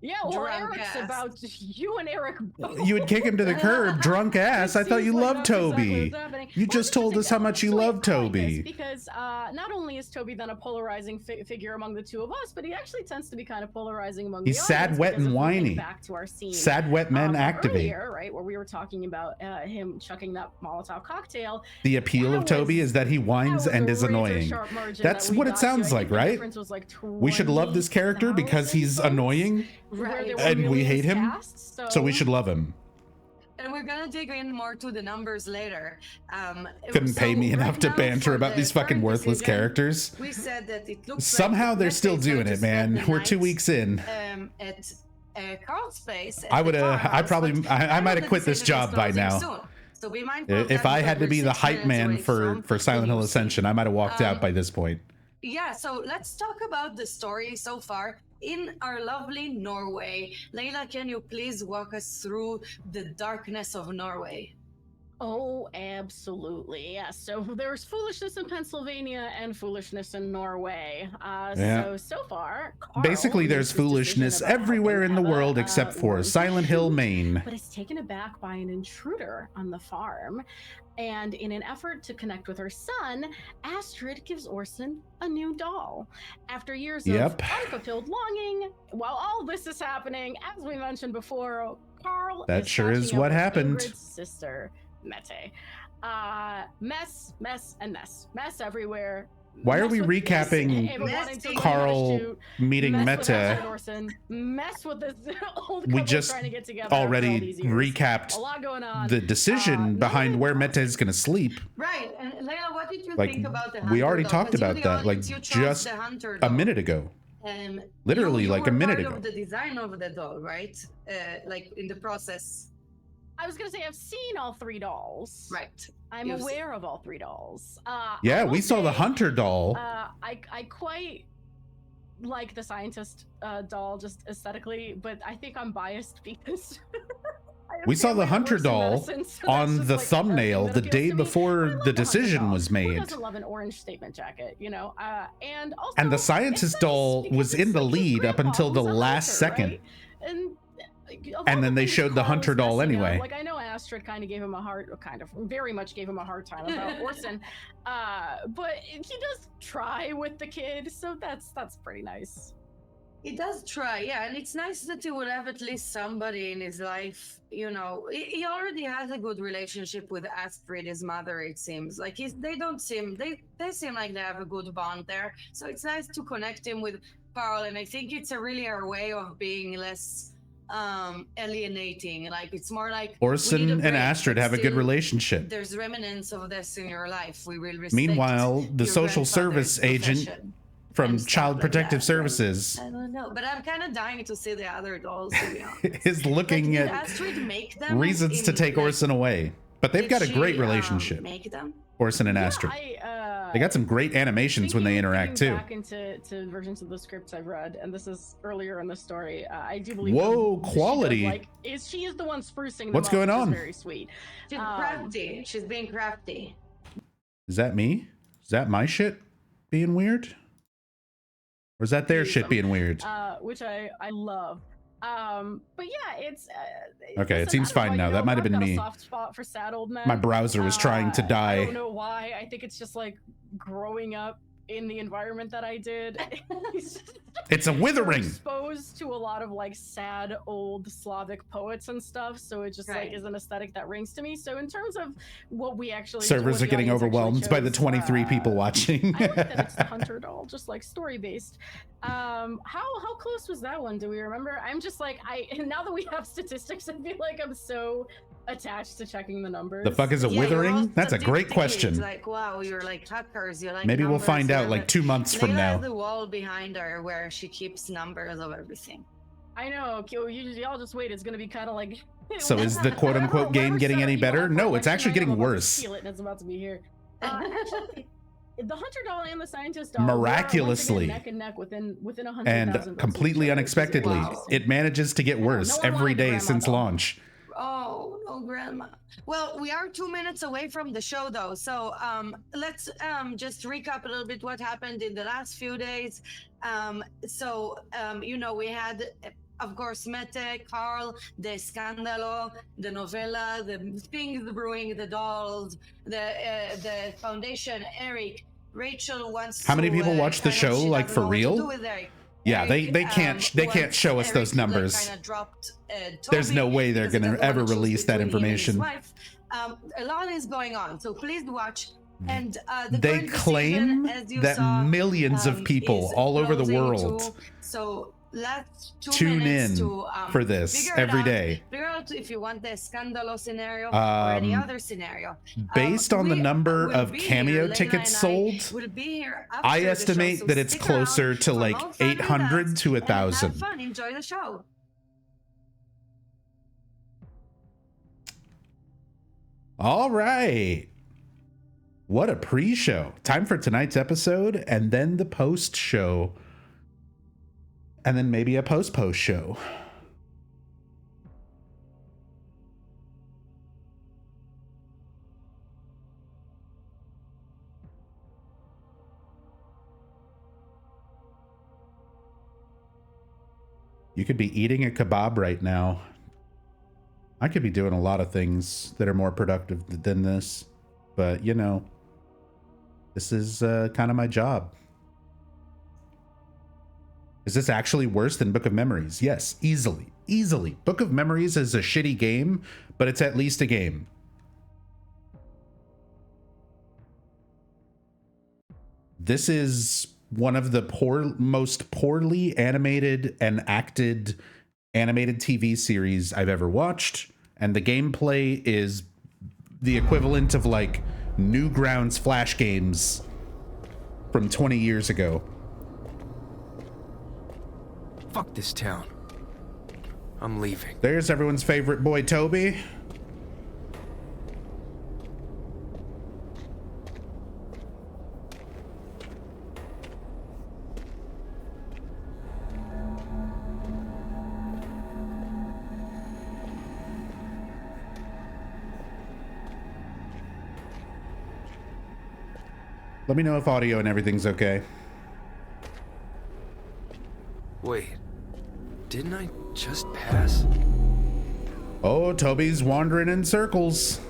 Yeah, well, Drunk Eric's ass. about you and Eric. You would kick him to the curb, drunk ass. I thought you Seems like loved that's exactly Toby. what's happening. You Well, just here's told the us how thing, much you actually, love I like Toby. this because not only is Toby then a polarizing figure among the two of us, but he actually tends to be kind of polarizing among He's the sad, audience wet, because and if we think whiny. Back to our scene. Sad, wet men activate. Earlier, right, where we were talking about him chucking that Molotov cocktail. The appeal of That Toby was- is that he that whines was and a is razor annoying. sharp margin That's that we what it got sounds to. I like, think the right? difference was like We should love this character because he's 20,000 annoying, where there were and we hate millions him, cast, so we should love him. and we're gonna dig in more to the numbers later. Couldn't pay me right enough to now, banter for about the these fucking current worthless decision, characters. We said that it looks Somehow like they're still Mette is doing going it, to spend man. the We're 2 night, weeks in. At Carl's place. I would have. I probably. I might have quit this job by now. Soon. So be mindful of If that I had to because be we're the 6 hype minutes man away for from Silent Hill the Ascension, I might have walked out by this point. Yeah, so let's talk about the story so far in our lovely Norway. Layla, can you please walk us through the darkness of Norway? Oh, absolutely. Yeah. So there's foolishness in Pennsylvania and foolishness in Norway. So far, Carl Basically, makes there's this foolishness decision about everywhere in the helping world Eva, except for learn to Silent Hill, shoot, Maine. but is taken aback by an intruder on the farm. And in an effort to connect with her son, Astrid gives Orson a new doll. After years of unfulfilled longing, while all this is happening, as we mentioned before, Carl That sure is catching up what with happened. Ingrid's sister, Mette. Mess everywhere. Why are Mess we with recapping Ava wanting to learn how to Carl shoot, meeting mess with Astrid Mette? Orson, mess with this old We couple just trying to get together after all already these years. recapped A lot going on. the decision behind nothing where else. Mette is going to sleep. Right, and Layla, what did you Like, think about the we hunter already doll? talked 'Cause you, about the that, like, audience, you chose just the hunter a doll. minute ago. Literally, you like a were minute part ago. of the design of the doll, right? Like in the process. I was gonna say I've seen all three dolls. Right. I'm You've aware of all three dolls. Yeah, I will we saw the say, hunter doll. I quite like the scientist doll just aesthetically, but I think I'm biased because I have We saw the family that hunter works in doll medicine, so that's on just, the like, a thing thumbnail that the appeals day to me. But I before love the hunter decision doll. was Who made. doesn't love an orange statement jacket, you know? And also, And the it's scientist nice doll because was it's in the like his lead up grandpa until the who's a last hunter, second. right? Of And all then they things showed the Carl hunter is doll messing up, anyway. like I know Astrid kind of gave him very much gave him a hard time about Orson, but he does try with the kid, so that's pretty nice. He does try, yeah, and it's nice that he would have at least somebody in his life. You know, he already has a good relationship with Astrid, his mother. It seems like they seem like they have a good bond there. So it's nice to connect him with Carl, and I think it's a really our way of being less alienating. Like it's more like we need a Orson and break, Astrid but have a good still, relationship. There's remnants of this in your life. We will respect. Meanwhile, the your social grandfather's service agent profession from and stuff Child like Protective that, Services right? I don't know, but I'm kind of dying to see the other dolls. To be honest, is looking did at Astrid make them reasons to in, take like, Orson away. But they've did got a she, great relationship, Make them? Orson and Yeah, Astrid. They got some great animations when they thinking interact too. Back into versions of the scripts I've read, and this is earlier in the story. I do believe. Whoa, that quality. She is the one sprucing them What's up, going which is on? very sweet. She's crafty. She's being crafty. Is that me? Is that my shit being weird? Or is that their shit being weird? Which I love. But yeah, it's Okay, it listen, seems I don't fine know, now. you That know, might have I've been got me. a soft spot for sad old men. My browser was trying to I die. don't know why. I think it's just like growing up in the environment that I did. It's a We're withering. exposed to a lot of like sad old Slavic poets and stuff, so it just Right. like is an aesthetic that rings to me. So in terms of what we actually Servers what are the getting audience actually overwhelmed by the chose, 23 people watching. I like that it's the hunter doll, just like story based. How close was that one? Do we remember? I'm just like now that we have statistics, I feel like I'm so attached to checking the numbers. The fuck is a Yeah, you're all withering? That's a great statistically, question. It's like, wow, you're like hackers. You're like Maybe we'll numbers, find out you're like 2 months from Layla now. has the wall behind her where she keeps numbers of everything. I know. Y'all just wait. It's gonna be kind of like. So is the quote unquote game getting any better? No, it's actually getting worse. Feel it, and it's about to be here. Actually, the hunter doll and the scientist doll Miraculously. neck and neck within 100,000 And votes of completely each other, which is unexpectedly, wow. it manages to get worse no one every wanted the day grandma since doll. launch. Oh, no, Grandma. Well, we are 2 minutes away from the show, though. So let's just recap a little bit what happened in the last few days. We had, of course, Mette, Carl, the Scandalo, the novella, the things brewing, the dolls, the foundation, Eric, Rachel wants How many to, people watch the kind of- show, she like, doesn't for know what to real? do with Eric. Yeah, they Eric, can't show us those Eric, like, numbers. kinda dropped, There's Toby no way they're because he gonna doesn't ever wanna choose release that between him and his information. wife. A lot is going on, so please watch. And the They current claim decision, as you that saw, millions of people is all over the closing world too. So last 2 tune minutes in to for this figure it every out. day. Figure out if you want the Scandalo scenario or any other scenario. Based on the We number will of be cameo here, Layla tickets and I sold, will be here I after the show, estimate so that it's stick closer around, to like promote fun with 800 us, to and have 1,000. fun. Enjoy the show. All right. What a pre-show. Time for tonight's episode and then the post show. And then maybe a post-post show. You could be eating a kebab right now. I could be doing a lot of things that are more productive than this. But, you know, this is kind of my job. Is this actually worse than Book of Memories? Yes, easily. Easily. Book of Memories is a shitty game, but it's at least a game. This is one of the most poorly animated and acted animated TV series I've ever watched. And the gameplay is the equivalent of like Newgrounds Flash games from 20 years ago. Fuck this town. I'm leaving. There's everyone's favorite boy, Toby. Let me know if audio and everything's okay. Wait, didn't I just pass? Oh, Toby's wandering in circles.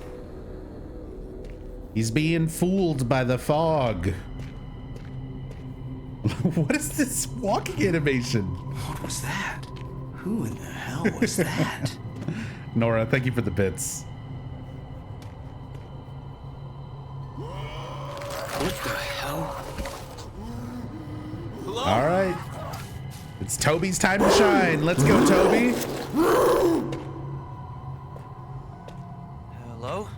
He's being fooled by the fog. What is this walking animation? What was that? Who in the hell was that? Nora, thank you for the bits. What the hell? Hello? All right. It's Toby's time to shine. Let's go, Toby. Hello?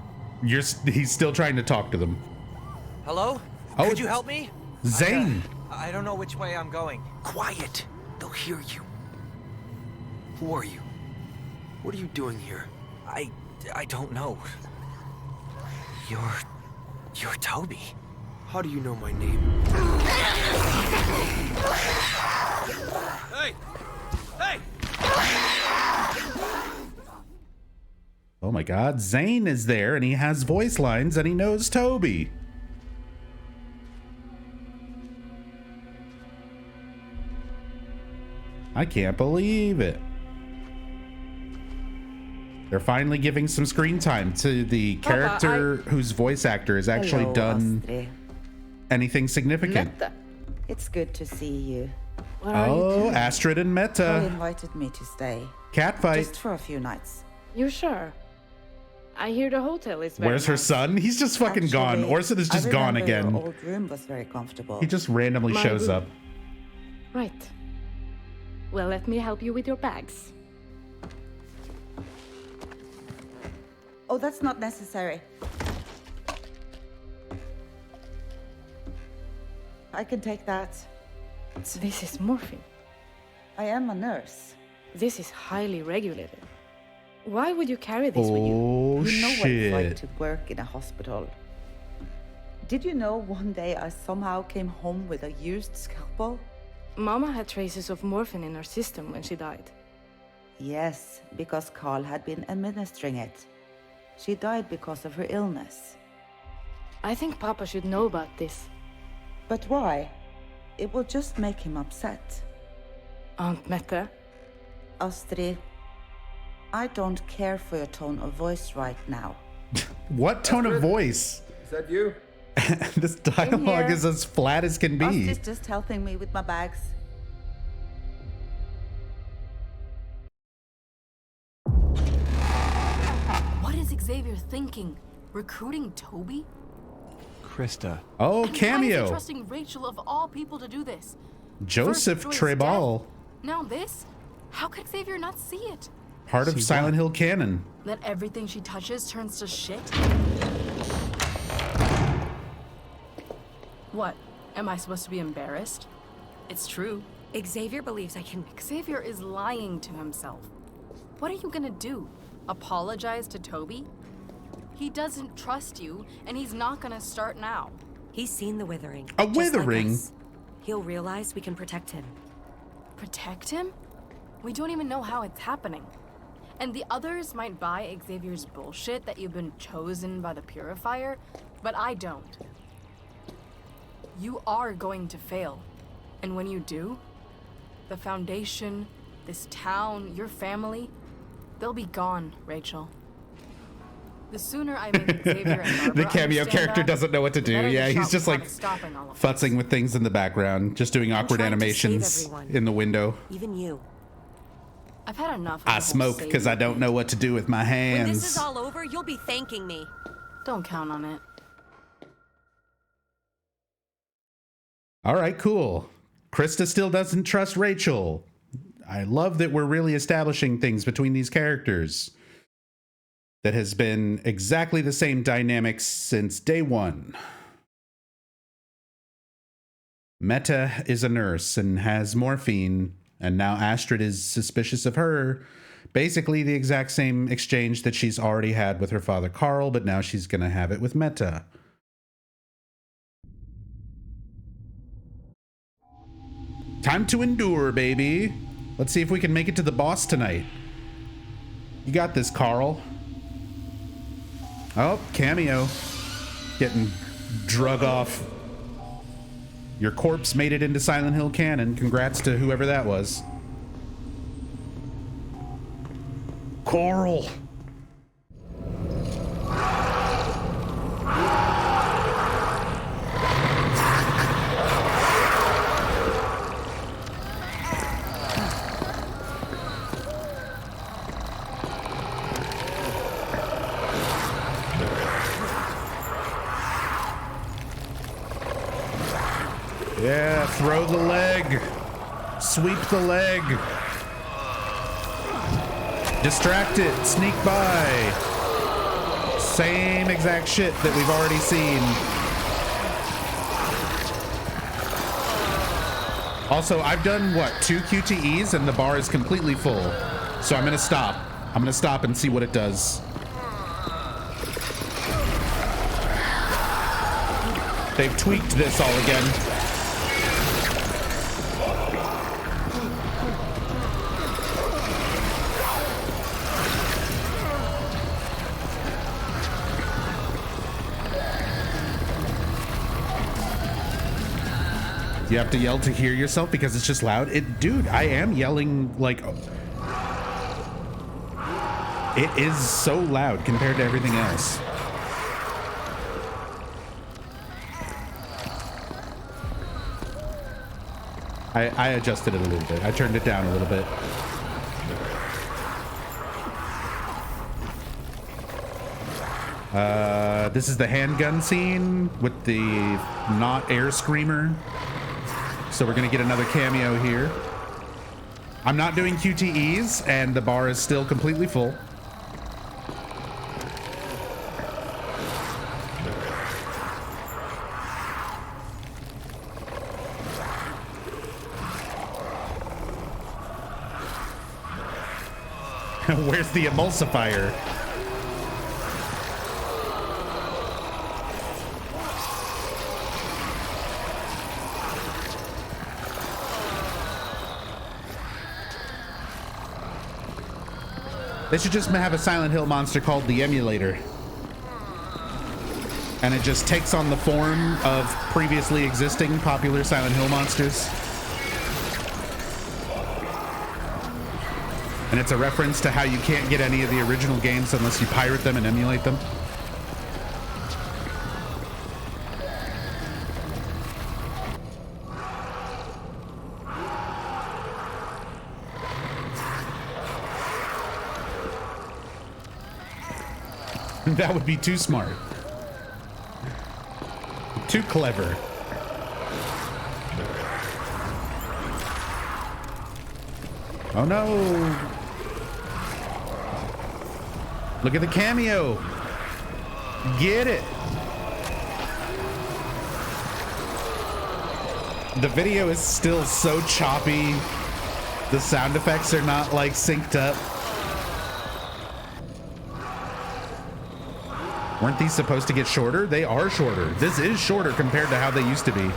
He's still trying to talk to them. Hello? Oh, Could you help me? Zane. I don't know which way I'm going. Quiet. They'll hear you. Who are you? What are you doing here? I don't know. You're Toby. How do you know my name? Hey! Hey! Oh my God, Zane is there and he has voice lines and he knows Toby. I can't believe it. They're finally giving some screen time to the character whose voice actor has actually done anything significant. Meta. It's good to see you. Oh, Astrid and He Meta. invited me to stay. Catfight. Just for a few nights. You sure? I hear the hotel is very Where's her nice. son? He's just fucking gone. Actually, Orson is I just gone remember again. Your old room was very comfortable. He just randomly My shows room. up. Right. Well, let me help you with your bags. Oh, that's not necessary. I can take that. This is morphine. I am a nurse. This is highly regulated. Why would you carry this with you? Oh, You know what it's like shit. to work in a hospital. Did you know one day I somehow came home with a used scalpel? Mama had traces of morphine in her system when she died. Yes, because Carl had been administering it. She died because of her illness. I think Papa should know about this. But why? It will just make him upset. Aunt Mette, Astrid, I don't care for your tone of voice right now. What tone of voice? Is that you? This dialogue here. is as flat as can be. Astrid's just helping me with my bags. What is Xavier thinking? Recruiting Toby? Krista. Oh, And why is he cameo. trusting Rachel of all people to do this? Joseph First, Joy's Trebal. Now this? How could Xavier not see it? Part of Silent Hill canon. That everything she touches turns to shit? What? Am I supposed to be embarrassed? It's true. Xavier believes I can... Xavier is lying to himself. What are you gonna do? Apologize to Toby? He doesn't trust you, and he's not gonna start now. He's seen the withering. A withering? Like he'll realize we can protect him. Protect him? We don't even know how it's happening. And the others might buy Xavier's bullshit that you've been chosen by the Purifier, but I don't. You are going to fail. And when you do, the Foundation, this town, your family, they'll be gone, Rachel. The sooner I make Xavier and Barbara The cameo character doesn't know what to do. Yeah, he's just like futzing with things in the background, just doing awkward animations in the window. Even you. I've had enough. I smoke because I don't know what to do with my hands. When this is all over, you'll be thanking me. Don't count on it. All right, cool. Krista still doesn't trust Rachel. I love that we're really establishing things between these characters that has been exactly the same dynamics since day one. Meta is a nurse and has morphine, and now Astrid is suspicious of her. Basically the exact same exchange that she's already had with her father Carl, but now she's going to have it with Meta. Time to endure, baby. Let's see if we can make it to the boss tonight. You got this, Carl. Oh, cameo. Getting drug off. Your corpse made it into Silent Hill canon. Congrats to whoever that was. Carl. Yeah, throw the leg. Sweep the leg. Distract it. Sneak by. Same exact shit that we've already seen. Also, I've done, what, 2 QTEs and the bar is completely full. So I'm going to stop. I'm going to stop and see what it does. They've tweaked this all again. You have to yell to hear yourself because it's just loud. Dude, I am yelling like... It is so loud compared to everything else. I adjusted it a little bit. I turned it down a little bit. This is the handgun scene with the not air screamer. So we're gonna get another cameo here. I'm not doing QTEs and the bar is still completely full. Where's the emulsifier? They should just have a Silent Hill monster called the Emulator. And it just takes on the form of previously existing popular Silent Hill monsters. And it's a reference to how you can't get any of the original games unless you pirate them and emulate them. That would be too smart. Too clever. Oh no! Look at the cameo! Get it! The video is still so choppy. The sound effects are not like synced up. Weren't these supposed to get shorter? They are shorter. This is shorter compared to how they used to be.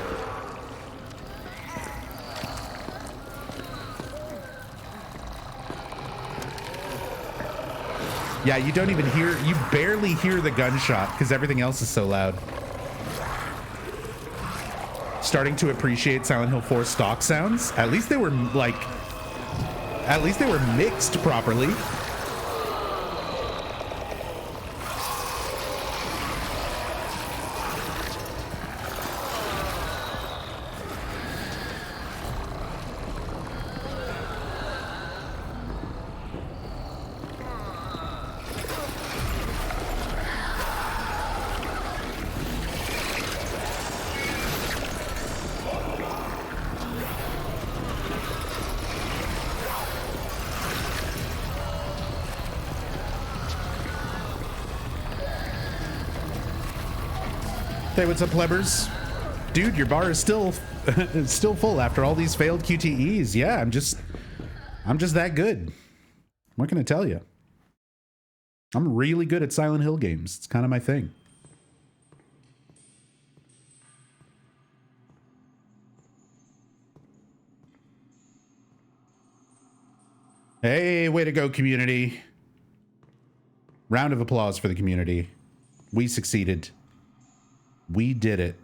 Yeah, you don't even hear, you barely hear the gunshot because everything else is so loud. Starting to appreciate Silent Hill 4 stock sounds. At least they were like, at least they were mixed properly. Hey, what's up, plebers? Dude, your bar is still still full after all these failed QTEs. Yeah, I'm just that good. What can I tell you? I'm really good at Silent Hill games. It's kind of my thing. Hey, way to go, community. Round of applause for the community. We succeeded. We did it.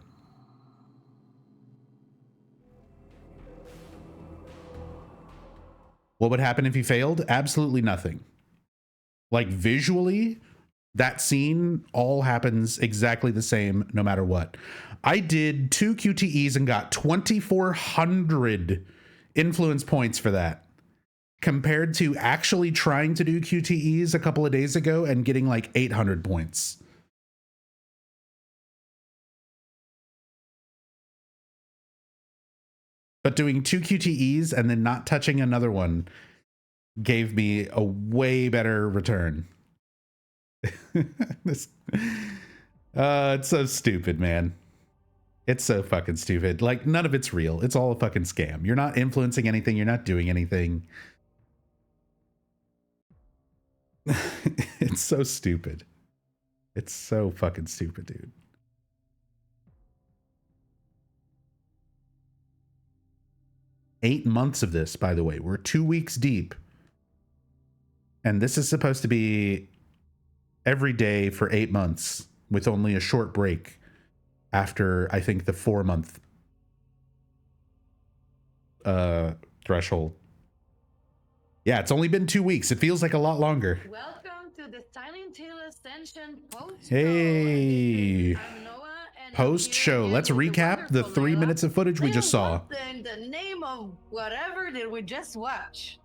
What would happen if he failed? Absolutely nothing. Like visually, that scene all happens exactly the same no matter what. I did 2 QTEs and got 2,400 influence points for that, compared to actually trying to do QTEs a couple of days ago and getting like 800 points. But doing 2 QTEs and then not touching another one gave me a way better return. It's so stupid, man. It's so fucking stupid. Like, none of it's real. It's all a fucking scam. You're not influencing anything. You're not doing anything. It's so stupid. It's so fucking stupid, dude. Eight months of this, by the way. We're 2 weeks deep. And this is supposed to be every day for 8 months with only a short break after, I think, the 4-month threshold. Yeah, it's only been 2 weeks. It feels like a lot longer. Welcome to the Silent Hill Ascension post. Hey. Post show. Let's recap the 3 minutes of footage we just saw. What in the name of whatever did we just watch?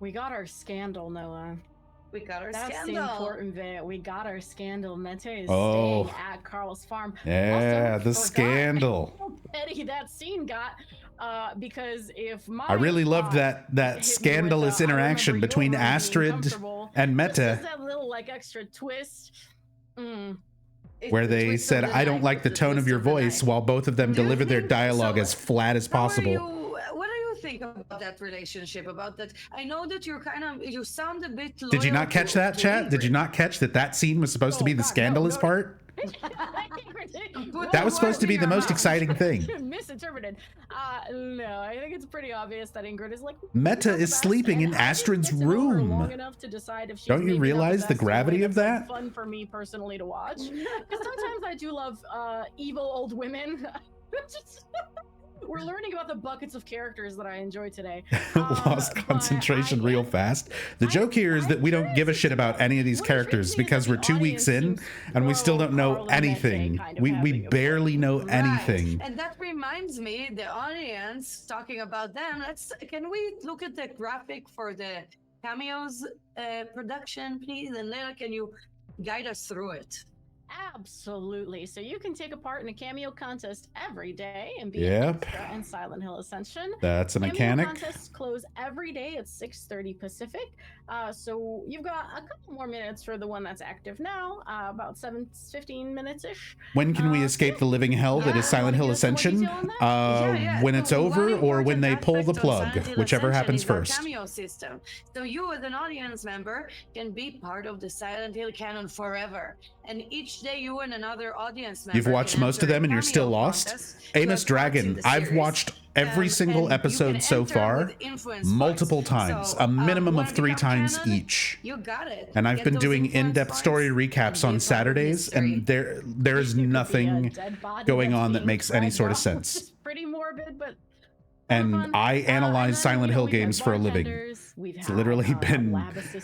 We got our scandal, Noah. We got our That's scandal. the important bit. We got our scandal. Mete is Oh. staying at Carl's farm. Yeah, Also, the forgot scandal. how petty that scene got. Because if my I really loved that hit me with scandalous I interaction remember between your room being Astrid comfortable, and this Meta, is that little like extra twist. where they said, I don't like the tone of your voice, while both of them delivered their dialogue as flat as possible. What do you think about that relationship? About that? I know that you're you sound a bit. Did you loyal not catch to that, chat? Did you Ingrid. not catch that scene was supposed to be the scandalous part? That was supposed to be the most exciting thing. Misinterpreted. No, I think it's pretty obvious that Ingrid is like Meta is sleeping in Astrid's room. long enough to decide if she's Don't you maybe not realize the best in a way gravity of that's, that? Fun for me personally to watch. Because sometimes I do love evil old women. We're learning about the buckets of characters that I enjoy today. Lost concentration real fast. The joke here is that we don't give a shit about any of these characters because we're 2 weeks in and we still don't know anything. We barely know anything. And that reminds me, the audience talking about them. Can we look at the graphic for the cameos production, please? And Leila, can you guide us through it? Absolutely. So you can take a part in a cameo contest every day and be Yep. an extra in Silent Hill Ascension. That's a Cameo mechanic. contests close every day at 6:30 Pacific. So you've got a couple more minutes for the one that's active now, about 15 minutes ish. When can we escape the living hell that is Silent Hill Ascension? When it's over or when they pull the plug, whichever happens first. Cameo system. So you as an audience member can be part of the Silent Hill canon forever. And each day you and another audience member. You've watched most of them and you're still lost? Amos Dragon, I've watched every single episode so far multiple times, a minimum of 3 times each. You got it. And I've been doing in-depth story recaps on Saturdays, and there is nothing going on that makes any sort of sense. It's pretty morbid, but and I analyze Silent Hill games for a living. It's literally been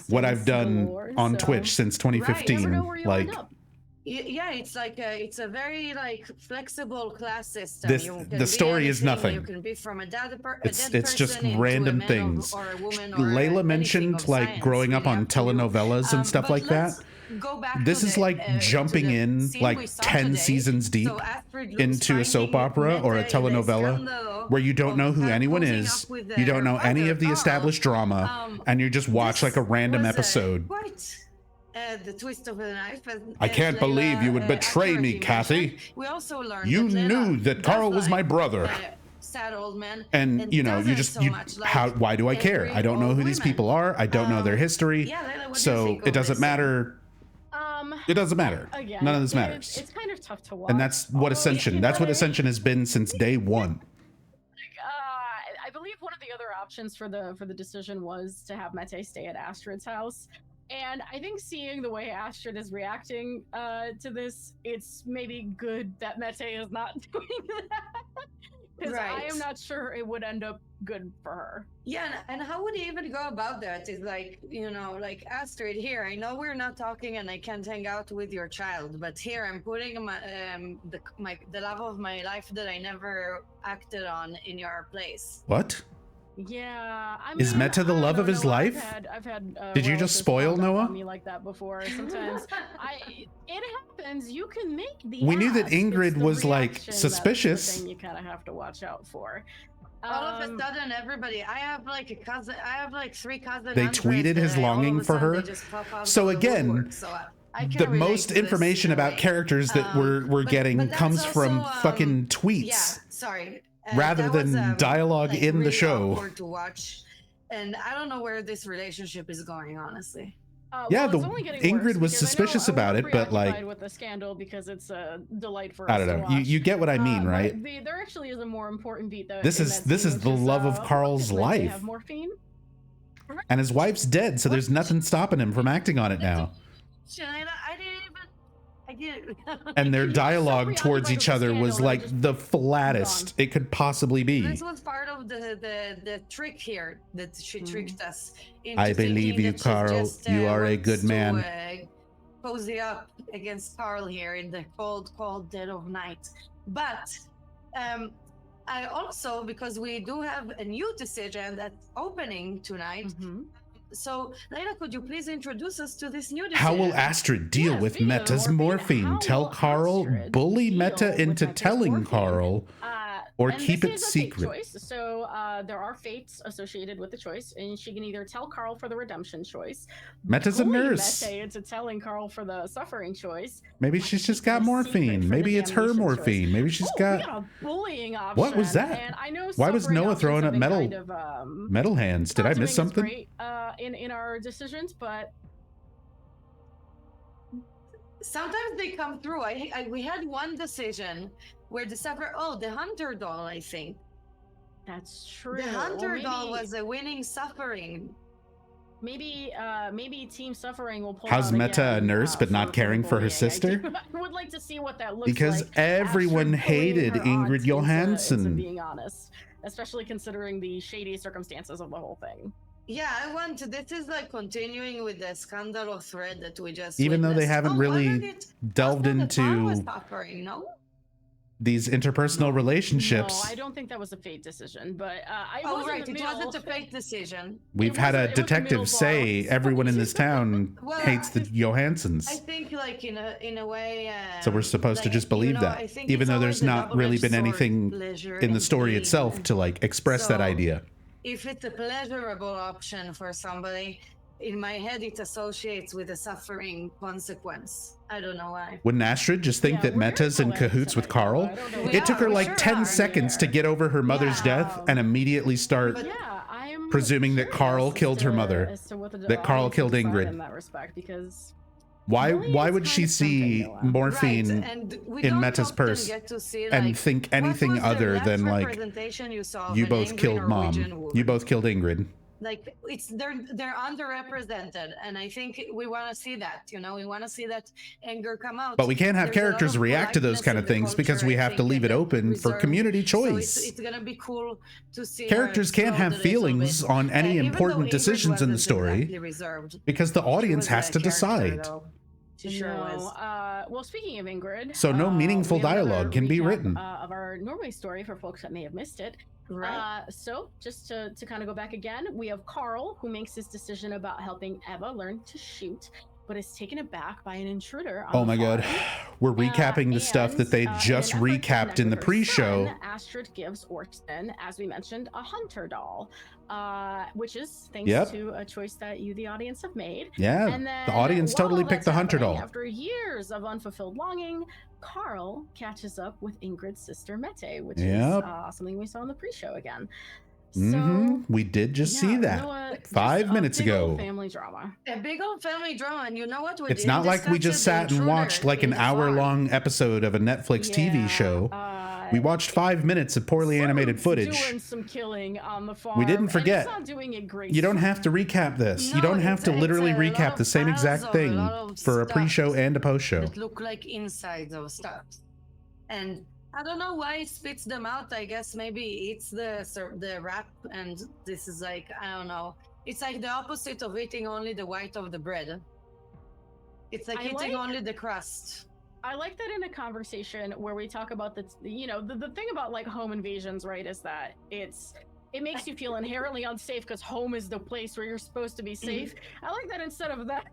what I've done on Twitch since 2015. Like, yeah, it's like it's a very like flexible class system. the story is nothing. You can be from a dead it's just random things. Or a woman or Layla mentioned like growing up on telenovelas and stuff like that. This is like jumping in like 10 seasons deep into a soap opera or a telenovela where you don't know who anyone is, you don't know any of the established drama, and you just watch like a random episode. The twist of a knife. I can't believe you would betray me, Kathy. We also learned you knew that Carl was my brother. Sad old man. And you know, why do I care? I don't know who these people are. I don't know their history. So it doesn't matter. It doesn't matter. Again, none of this matters. It's kind of tough to watch. And that's what Ascension. That's what Ascension has been since day one. I believe one of the other options for the decision was to have Mete stay at Astrid's house. And I think seeing the way Astrid is reacting to this, it's maybe good that Mete is not doing that. Because I am not sure it would end up good for her. Yeah, and how would he even go about that? Is like, you know, like Astrid, here, I know we're not talking and I can't hang out with your child, but here I'm putting my the love of my life that I never acted on in your place. What? Yeah, I mean, is Meta the love of his life? I've had Did you just spoil Noah? Me like that before. Sometimes it happens. You can make the. We knew that Ingrid was like suspicious. That's the thing you kind of have to watch out for. All of a sudden, everybody. I have like a cousin. I have like 3 cousins. They tweeted his longing for her. So again. The most information about characters that we're getting comes from fucking tweets. Yeah, sorry. Rather than dialogue like in really the show. Awkward to watch, and I don't know where this relationship is going, honestly. Yeah, Ingrid was suspicious about it, but like with the scandal because it's a delight for us I don't know. You get what I mean, right? There actually is a more important beat though. This is the love of Carl's life. Have morphine. And his wife's dead, so there's nothing stopping him from acting on it now. And their dialogue towards each other was like the flattest it could possibly be. This was part of the trick here that she tricked us into. I believe you, Carl. You are a good man. Cozy up against Carl here in the cold dead of night. But I also, because we do have a new decision that's opening tonight. So, Layla, could you please introduce us to this new decision? How will Astrid deal with Meta's morphine? Tell Carl, bully Meta into telling Carl, or keep it secret? Choice. So there are fates associated with the choice, and she can either tell Carl for the redemption choice. Meta's a nurse. Meta into telling Carl for the suffering choice. Maybe she's just got morphine. Maybe it's her morphine. Choice. Maybe she's got. We got a bullying option. What was that? And I know why was Noah throwing up metal kind of, metal hands? Did I miss something? Great, in our decisions, but sometimes they come through. We had one decision where the hunter doll, I think. That's true. The hunter doll was a winning suffering. Maybe Team Suffering will pull. How's out Meta again, a nurse but not caring for her sister? I would like to see what that looks because like. Everyone hated Ingrid Johansson. Into being honest, especially considering the shady circumstances of the whole thing. Yeah, this is like continuing with the scandal thread that we just even witnessed. Though they haven't really delved into Suffering, no? these interpersonal relationships. No, I don't think that was a fate decision, but it wasn't a fate decision. We've had a detective say everyone in this town hates the Johanssons. I think, like, in a way. So we're supposed to just believe that, even though there's not really been anything in the story itself to like express that idea. If it's a pleasurable option for somebody, in my head it associates with a suffering consequence. I don't know why. Wouldn't Astrid just think that Meta's in cahoots with Carl? It took her like 10 seconds to get over her mother's death and immediately start presuming that Carl killed her mother, that Carl killed Ingrid. In that respect, because why would she see morphine in Meta's purse and think anything other than like, you both killed Mom, you both killed Ingrid? Like, they're underrepresented, and I think we want to see that. We want to see that anger come out. But we can't have characters react to those kind of things because we have to leave it open for community choice. So it's gonna be cool to see. Characters can't have feelings on any important decisions in the story because the audience has to decide. She sure was. Well, speaking of Ingrid, so no meaningful dialogue can be written. Of our Norway story for folks that may have missed it. Right. So just to kind of go back again, we have Carl, who makes his decision about helping Eva learn to shoot, but is taken aback by an intruder on oh my god, we're recapping the stuff that they just recapped in the pre-show. Astrid gives Orson, as we mentioned, a hunter doll, which is thanks to a choice that you, the audience, have made. Yeah, and then, the audience totally picked the hunter doll. After years of unfulfilled longing, Carl catches up with Ingrid's sister Mette, which is something we saw in the pre-show again. So, we did just see that 5 minutes ago. Family drama. A big old family drama, and you know what? It's not like we just sat and watched like an hour-long episode of a Netflix TV show. We watched 5 minutes of poorly animated footage. Doing some killing on the farm, we didn't forget. And it's not doing it great. You don't have to recap this. You don't have to literally recap the same exact thing for a pre-show and a post-show. It look like insides of stuff, and I don't know why it spits them out. I guess maybe it's the wrap, and this is like, I don't know. It's like the opposite of eating only the white of the bread. It's like eating only the crust. I like that in a conversation where we talk about the thing about like home invasions, right, is that it makes you feel inherently unsafe because home is the place where you're supposed to be safe. I like that instead of that,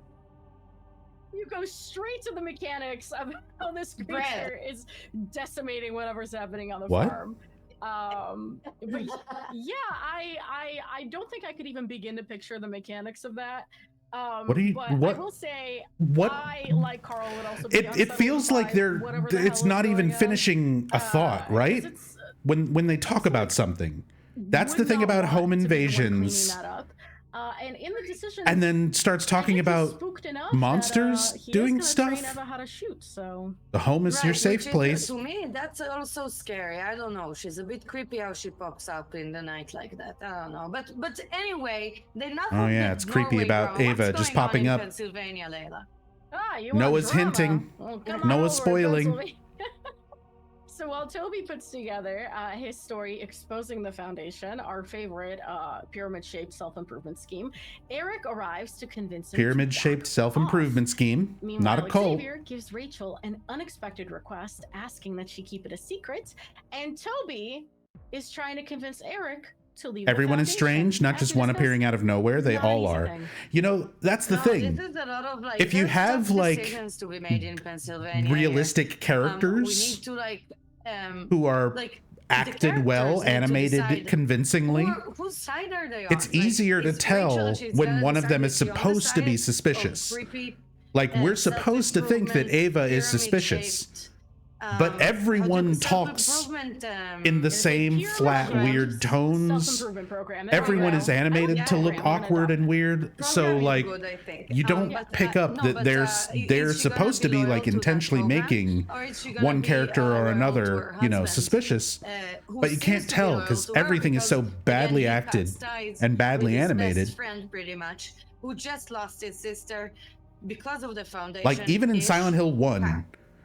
you go straight to the mechanics of how this creature is decimating whatever's happening on the farm. But yeah, I don't think I could even begin to picture the mechanics of that. I will say, I, like Carl, would also be it feels like it's not even finishing a thought, right? When they talk about something. That's the thing about home invasions. And in the decision, and then starts talking about monsters doing stuff. Eva how to shoot, so the home is your safe place. To me, that's also scary. I don't know. She's a bit creepy how she pops up in the night like that. I don't know. But anyway, they're not. Oh yeah, it's creepy about Ava just popping up. Pennsylvania, Layla. Noah's hinting. Noah's spoiling. So while Toby puts together his story exposing the Foundation, our favorite pyramid-shaped self-improvement scheme, Eric arrives to convince him. Pyramid-shaped self-improvement scheme, not a cult. Xavier gives Rachel an unexpected request, asking that she keep it a secret, and Toby is trying to convince Eric to leave. Everyone is strange, not just one appearing out of nowhere. They all are. You know, that's the thing. This is a lot of, like, if you have like to be made in Pennsylvania realistic characters, we need to like. Who are like acted well, animated convincingly. Whose side are they on? It's easier to tell when one of them is supposed to be suspicious. Like, we're supposed to think that Ava is suspicious. But everyone talks in the same flat, weird tones. Everyone is animated to look awkward and weird. So, like, you don't pick up that they're supposed to be, like, intentionally making one character or another, you know, suspicious. But you can't tell because everything is so badly acted and badly animated. Friend, pretty much, who just lost his sister because of the Foundation. Like, even in Silent Hill 1.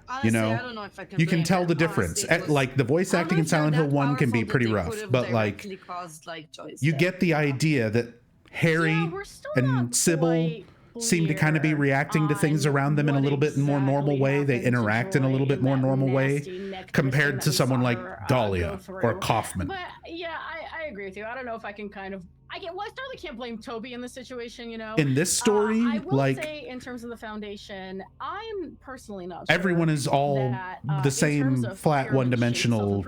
Honestly, you know, I don't know if I can you can tell the difference. Like, the voice acting in Silent Hill 1 can be pretty rough, but like, caused, like, you get the idea that Harry and Sybil seem to kind of be reacting to things around them in a little bit more normal way. They interact in a little bit more normal way compared to someone like Dahlia or Kaufman. But yeah, I agree with you. I don't know if I can kind of. I certainly can't blame Toby in this situation, you know. In this story, I will like, say in terms of the Foundation, I'm personally not everyone sure is all that, the same flat one-dimensional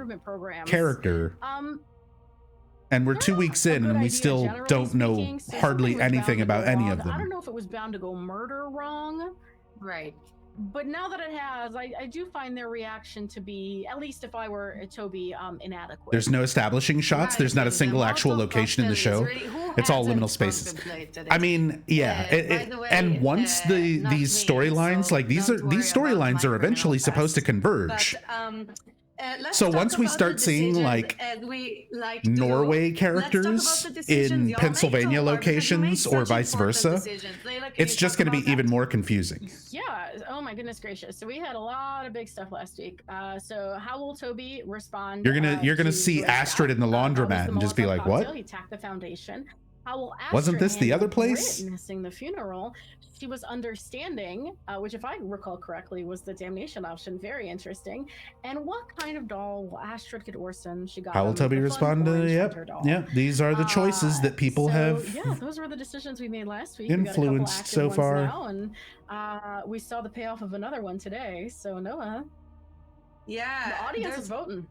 character. And we're 2 weeks in and we still don't know hardly anything about any of them. I don't know if it was bound to go murder wrong. Right. But now that it has, I do find their reaction to be, at least if I were Toby, inadequate. There's no establishing shots. There's not a single actual location in the show. It's all liminal spaces. I mean, yeah. And once these storylines, like these storylines are eventually supposed to converge. So once we start seeing like Norway characters in Pennsylvania locations or vice versa, it's just going to be even more confusing. Yeah. Oh my goodness gracious. So we had a lot of big stuff last week. So how will Toby respond? You're gonna see Astrid in the laundromat and just be like, "What? He attacked the Foundation. How will Astrid Wasn't this the other place?" Witnessing the funeral, she was understanding, which if I recall correctly was the damnation option. Very interesting. And what kind of doll will Astrid get Orson? She got. How will Toby respond to? Yep. These are the choices that people have. Yeah, those were the decisions we made last week. Influenced so far. Now, and we saw the payoff of another one today. So Noah. Yeah. The audience is voting.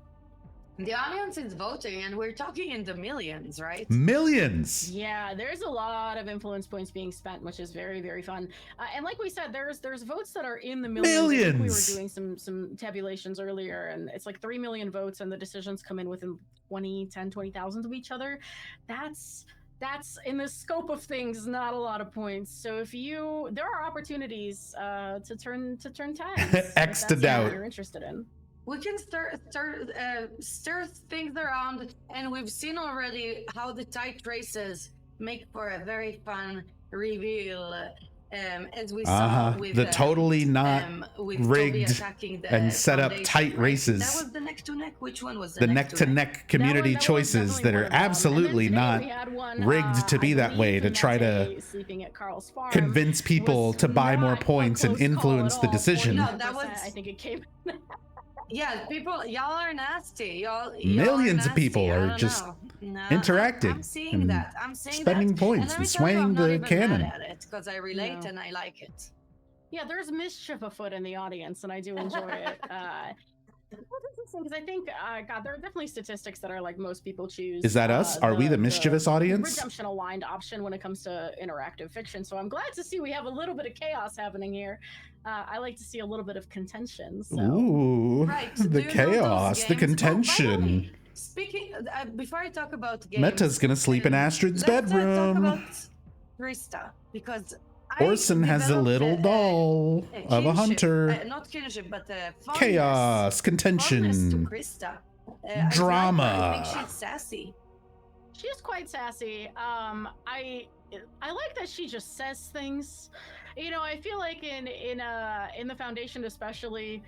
The audience is voting, and we're talking in the millions, right? Millions. Yeah, there's a lot of influence points being spent, which is very, very fun. And like we said, there's votes that are in the millions. I think we were doing some tabulations earlier, and it's like 3 million votes, and the decisions come in within 20,000 of each other. That's in the scope of things, not a lot of points. So if there are opportunities to turn tags. X to doubt. What you're interested in. We can stir things around, and we've seen already how the tight races make for a very fun reveal, as we saw with the totally not rigged and set up tight races. That was the neck to neck. Which one was the neck to neck community choices that are absolutely not rigged to be that way, to try to convince people to buy more points and influence the decision. Well, no, that was, I think it came. Yeah, people, y'all are nasty. Millions of people are just interacting. I'm seeing that. I'm seeing spending points and swaying the cannon. Because I relate and I like it. Yeah, there's mischief afoot in the audience, and I do enjoy it. Because I think, God, there are definitely statistics that are like most people choose. Is that us? Are we the mischievous audience? Redemption aligned option when it comes to interactive fiction. So I'm glad to see we have a little bit of chaos happening here. I like to see a little bit of contention. So. Ooh, right. The chaos, the contention. Speaking, before I talk about games, Meta's gonna sleep in Astrid's bedroom. Let's talk about Krista, because Orson has a little doll of a hunter. Not kinship, but chaos, contention, to Krista. drama. I think she's sassy. She is quite sassy. I like that she just says things. You know, I feel like in the Foundation, especially,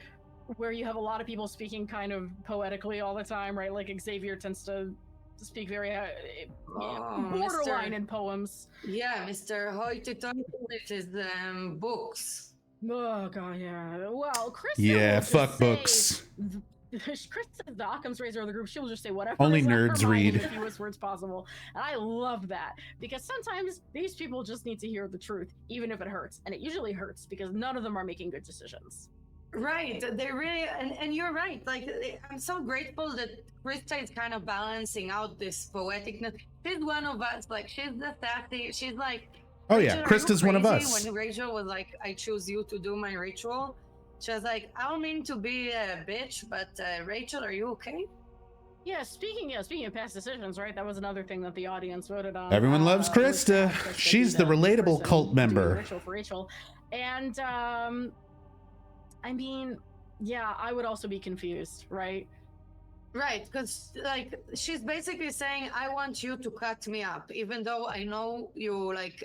where you have a lot of people speaking kind of poetically all the time, right? Like Xavier tends to speak very borderline in poems. Yeah, Mr. Hoity-toity with his books. Oh god, yeah. Well, Chris. Yeah, fuck books. Chris is the Occam's razor of the group. She'll just say whatever. Only nerds read. The fewest words possible, and I love that, because sometimes these people just need to hear the truth, even if it hurts, and it usually hurts because none of them are making good decisions. Right, they really, and you're right. Like, I'm so grateful that Krista is kind of balancing out this poeticness. She's one of us. Like, she's the sassy. She's like, oh yeah, Krista's one of us. When Rachel was like, "I choose you to do my ritual," she was like, "I don't mean to be a bitch, but Rachel, are you okay?" Yeah, speaking of past decisions, right? That was another thing that the audience voted on. Everyone loves Krista. She's the relatable cult member. Ritual for Rachel, and I mean, yeah, I would also be confused, right? Right, because like she's basically saying, "I want you to cut me up, even though I know you like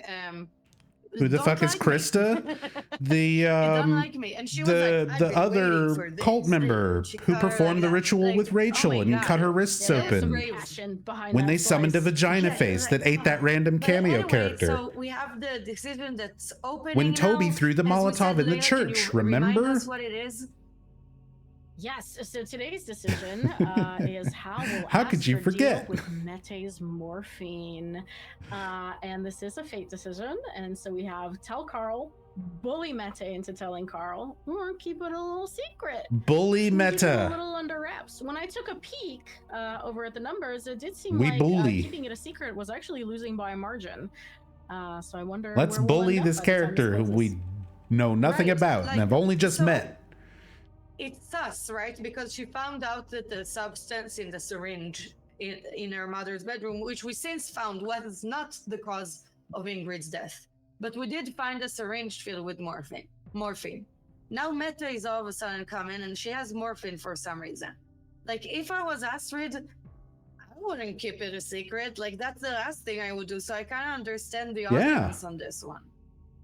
Who the don't fuck is like me. Krista? The You don't like me. And she was like, I've the been other waiting for this. cult member She who cut performed the her- ritual like, with oh Rachel my and God. cut her wrists Yeah, there was some open passion behind when that they summoned a slice. vagina Yeah, face like, that ate that random But cameo anyway, character. So we have the decision that's opening When Toby now. threw the As we Molotov said, in the Layla, church, can you remind remember? us what it is? Yes, so today's decision is how will How could you Astra forget? deal with Mete's morphine. And this is a fate decision. And so we have tell Carl, bully Mete into telling Carl, or keep it a little secret. Bully Keep it a Meta. little under wraps. When I took a peek over at the numbers, it did seem We like bully. keeping it a secret was actually losing by a margin. So I wonder. Let's where we'll bully end up this by the time character who closes. we know nothing Right, about and have only just so met. It's sus, right? Because she found out that the substance in the syringe in her mother's bedroom, which we since found was not the cause of Ingrid's death. But we did find a syringe filled with morphine. Now Meta is all of a sudden coming and she has morphine for some reason. Like, if I was Astrid, I wouldn't keep it a secret. Like, that's the last thing I would do. So I kind of understand the audience on this one.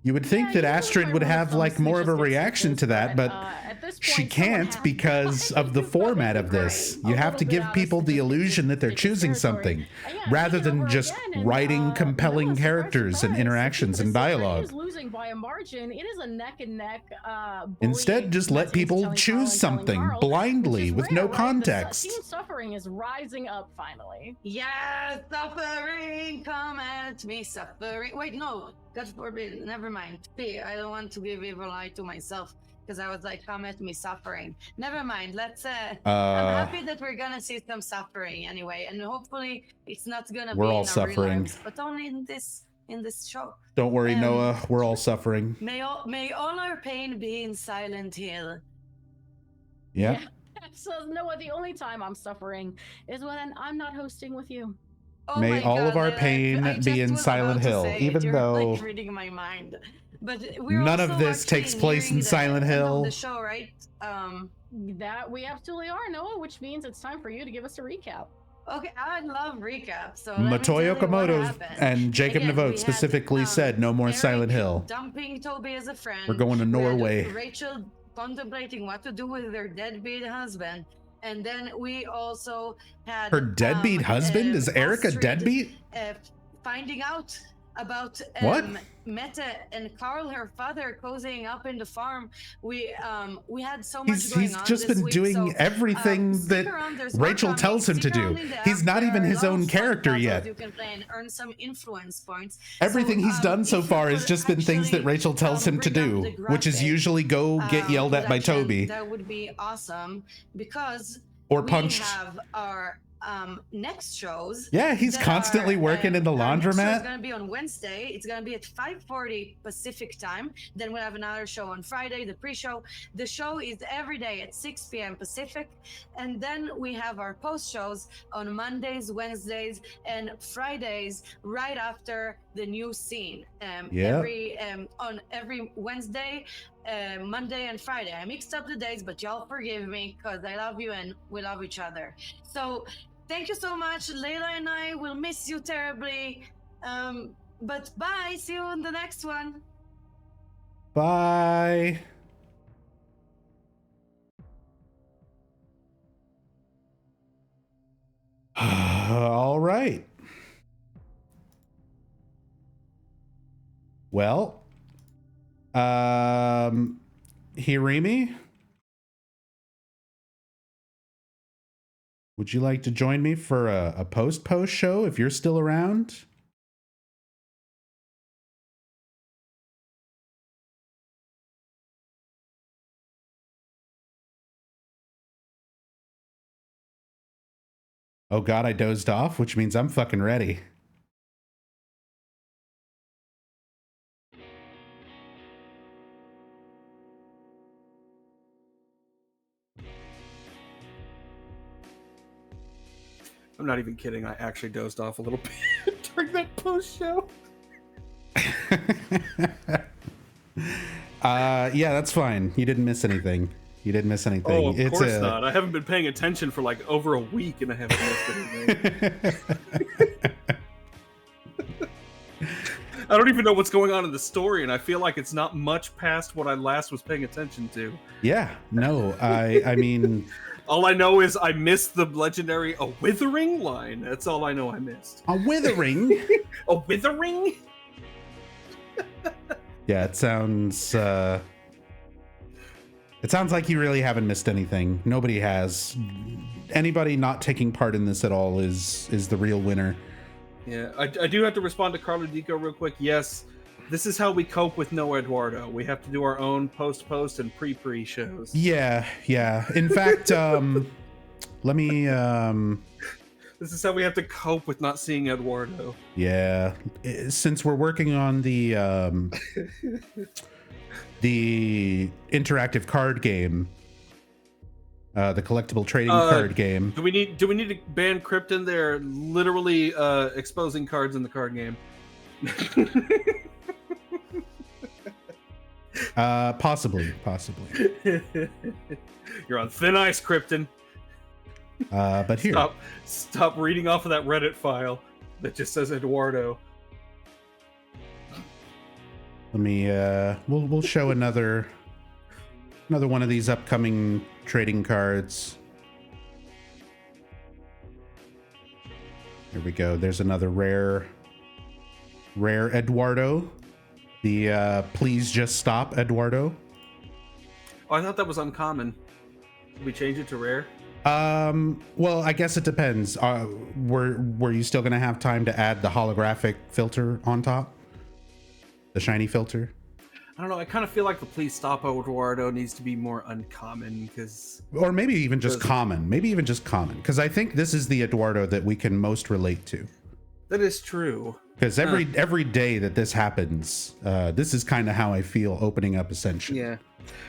You would think that usually Astrid my would rule of have thumb like is more of a just reaction excuses, to that, but at this she point, someone can't has to because of the format of this. You have to give people the illusion that they're choosing something rather than just writing compelling characters and interactions and dialogue. Is losing by a margin. It is a neck and neck. Instead, just let people choose something blindly with no context. Team suffering is rising up finally. Yeah, suffering, come at me, suffering. Wait, no, God forbid, never mind. See, I don't want to give evil eye to myself because I was like, come at me, suffering. Never mind. Let's. I'm happy that we're gonna see some suffering anyway, and hopefully it's not gonna be We're all in our real suffering. lives, but only in this show. Don't worry, Noah. We're all suffering. May all our pain be in Silent Hill. Yeah. So Noah, the only time I'm suffering is when I'm not hosting with you. Oh May my all God, of our I pain just be in was Silent about to Hill, say it. even You're, though like, reading my mind. But we're none also of this actually takes place nearing in the Silent end of Hill. the show, right? That we absolutely are, Noah, which means it's time for you to give us a recap. Okay, I love recaps. So let me tell Matoyo you what Komodo happened. and Jacob Again, we Navote had, specifically said no more Eric Silent Hill. dumping Toby as a friend. We're going to We had Norway. Rachel contemplating what to do with her deadbeat husband. And then we also had Her deadbeat husband? Is Eric a Astrid, deadbeat? finding out about What? Meta and Carl, her father, cozying up in the farm. We had so much He's going on just this been week, doing so, everything stick that around, there's more Rachel coming. tells him to Stick do. around in the He's app. not There even are his lots own of character puzzles yet. You can play and earn some influence points. Everything So, he's done so if you far has could just been things that actually, Rachel tells him to bring do, up the which is graphic, usually go get yelled at by collection, Toby That would be awesome because or we punched. have our next shows. Yeah, he's that constantly are, working in the our next show is laundromat. going to be on Wednesday. It's going to be at 5:40 Pacific time. Then we'll have another show on Friday, the pre-show. The show is every day at 6 p.m. Pacific. And then we have our post shows on Mondays, Wednesdays, and Fridays right after the new scene. On every Wednesday, Monday and Friday. I mixed up the days, but y'all forgive me because I love you and we love each other. So thank you so much. Layla and I will miss you terribly. But bye. See you in the next one. Bye. All right. Well, Hirimi, would you like to join me for a post show if you're still around? Oh God, I dozed off, which means I'm fucking ready. I'm not even kidding. I actually dozed off a little bit during that post show. Yeah, that's fine. You didn't miss anything. You didn't miss anything. Oh, of course not. I haven't been paying attention for like over a week and I haven't missed anything. I don't even know what's going on in the story, and I feel like it's not much past what I last was paying attention to. Yeah, no, I mean, all I know is I missed the legendary "a withering" line. That's all I know I missed. A withering? A withering? Yeah, it sounds like you really haven't missed anything. Nobody has. Anybody not taking part in this at all is the real winner. Yeah, I do have to respond to Carlo Dico real quick. Yes, this is how we cope with no Eduardo. We have to do our own post and pre shows. Yeah. In fact, let me. This is how we have to cope with not seeing Eduardo. Yeah, since we're working on the interactive card game, the collectible trading card game. Do we need to ban Krypton? They're literally exposing cards in the card game. Possibly. You're on thin ice, Krypton. But here, stop reading off of that Reddit file that just says Eduardo. Let me we'll show another one of these upcoming trading cards. Here we go. There's another rare Eduardo. The please just stop Eduardo. Oh, I thought that was uncommon. Did we change it to rare? Well, I guess it depends. Were you still gonna have time to add the holographic filter on top? The shiny filter? I don't know. I kind of feel like the please stop Eduardo needs to be more uncommon, because... Or maybe even just common. Because I think this is the Eduardo that we can most relate to. That is true. Because every day that this happens, this is kind of how I feel opening up Ascension. Yeah.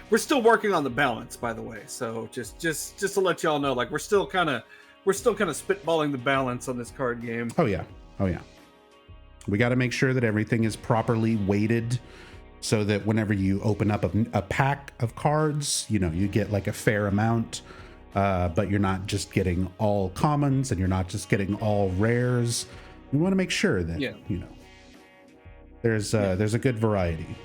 We're still working on the balance, by the way. So just to let y'all know, like we're still kind of spitballing the balance on this card game. Oh yeah. We got to make sure that everything is properly weighted, so that whenever you open up a pack of cards, you get like a fair amount, but you're not just getting all commons and you're not just getting all rares. You want to make sure that there's a good variety.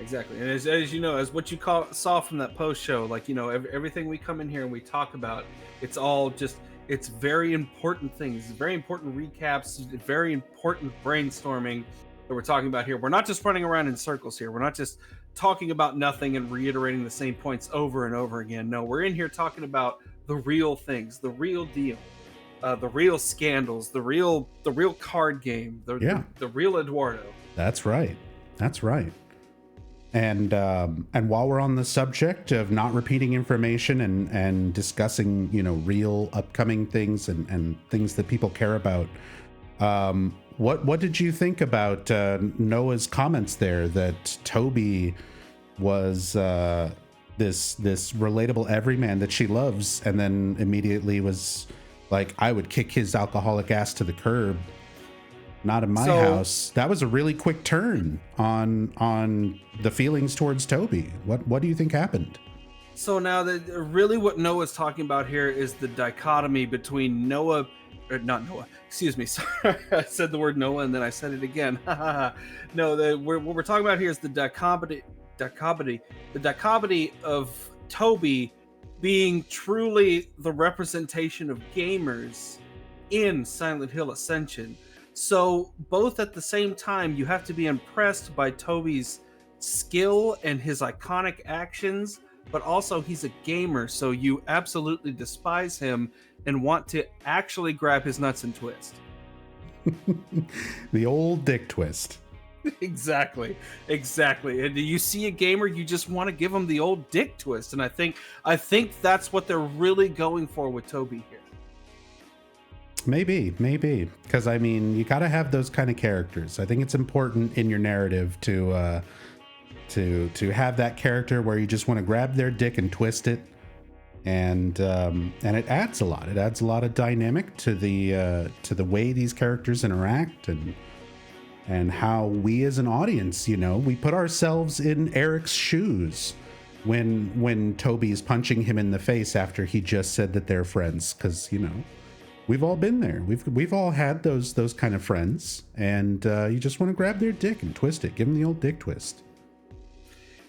Exactly. And as you know, as what you saw from that post show, like, everything we come in here and we talk about, it's all just, it's very important things, very important recaps, very important brainstorming that we're talking about here. We're not just running around in circles here. We're not just talking about nothing and reiterating the same points over and over again. No, we're in here talking about the real things, the real deal, the real scandals, the real card game, the real Eduardo. That's right. And while we're on the subject of not repeating information and discussing, real upcoming things and things that people care about, what did you think about Noah's comments there that Toby was this relatable everyman that she loves, and then immediately was like, I would kick his alcoholic ass to the curb. Not in my house. That was a really quick turn on the feelings towards Toby. What do you think happened? So now really what Noah's talking about here is the dichotomy between Noah, or not Noah, excuse me. Sorry, I said the word Noah and then I said it again. No, what we're talking about here is the dichotomy of Toby being truly the representation of gamers in Silent Hill Ascension. So both at the same time, you have to be impressed by Toby's skill and his iconic actions, but also he's a gamer, so you absolutely despise him and want to actually grab his nuts and twist. The old dick twist. Exactly. And you see a gamer, you just want to give him the old dick twist, and I think that's what they're really going for with Toby here. Maybe, because I mean, you got to have those kind of characters. I think it's important in your narrative to have that character where you just want to grab their dick and twist it, and it adds a lot. It adds a lot of dynamic to the way these characters interact, and how we as an audience, we put ourselves in Eric's shoes when Toby's punching him in the face after he just said that they're friends, because we've all been there. We've all had those kind of friends, and you just want to grab their dick and twist it. Give them the old dick twist.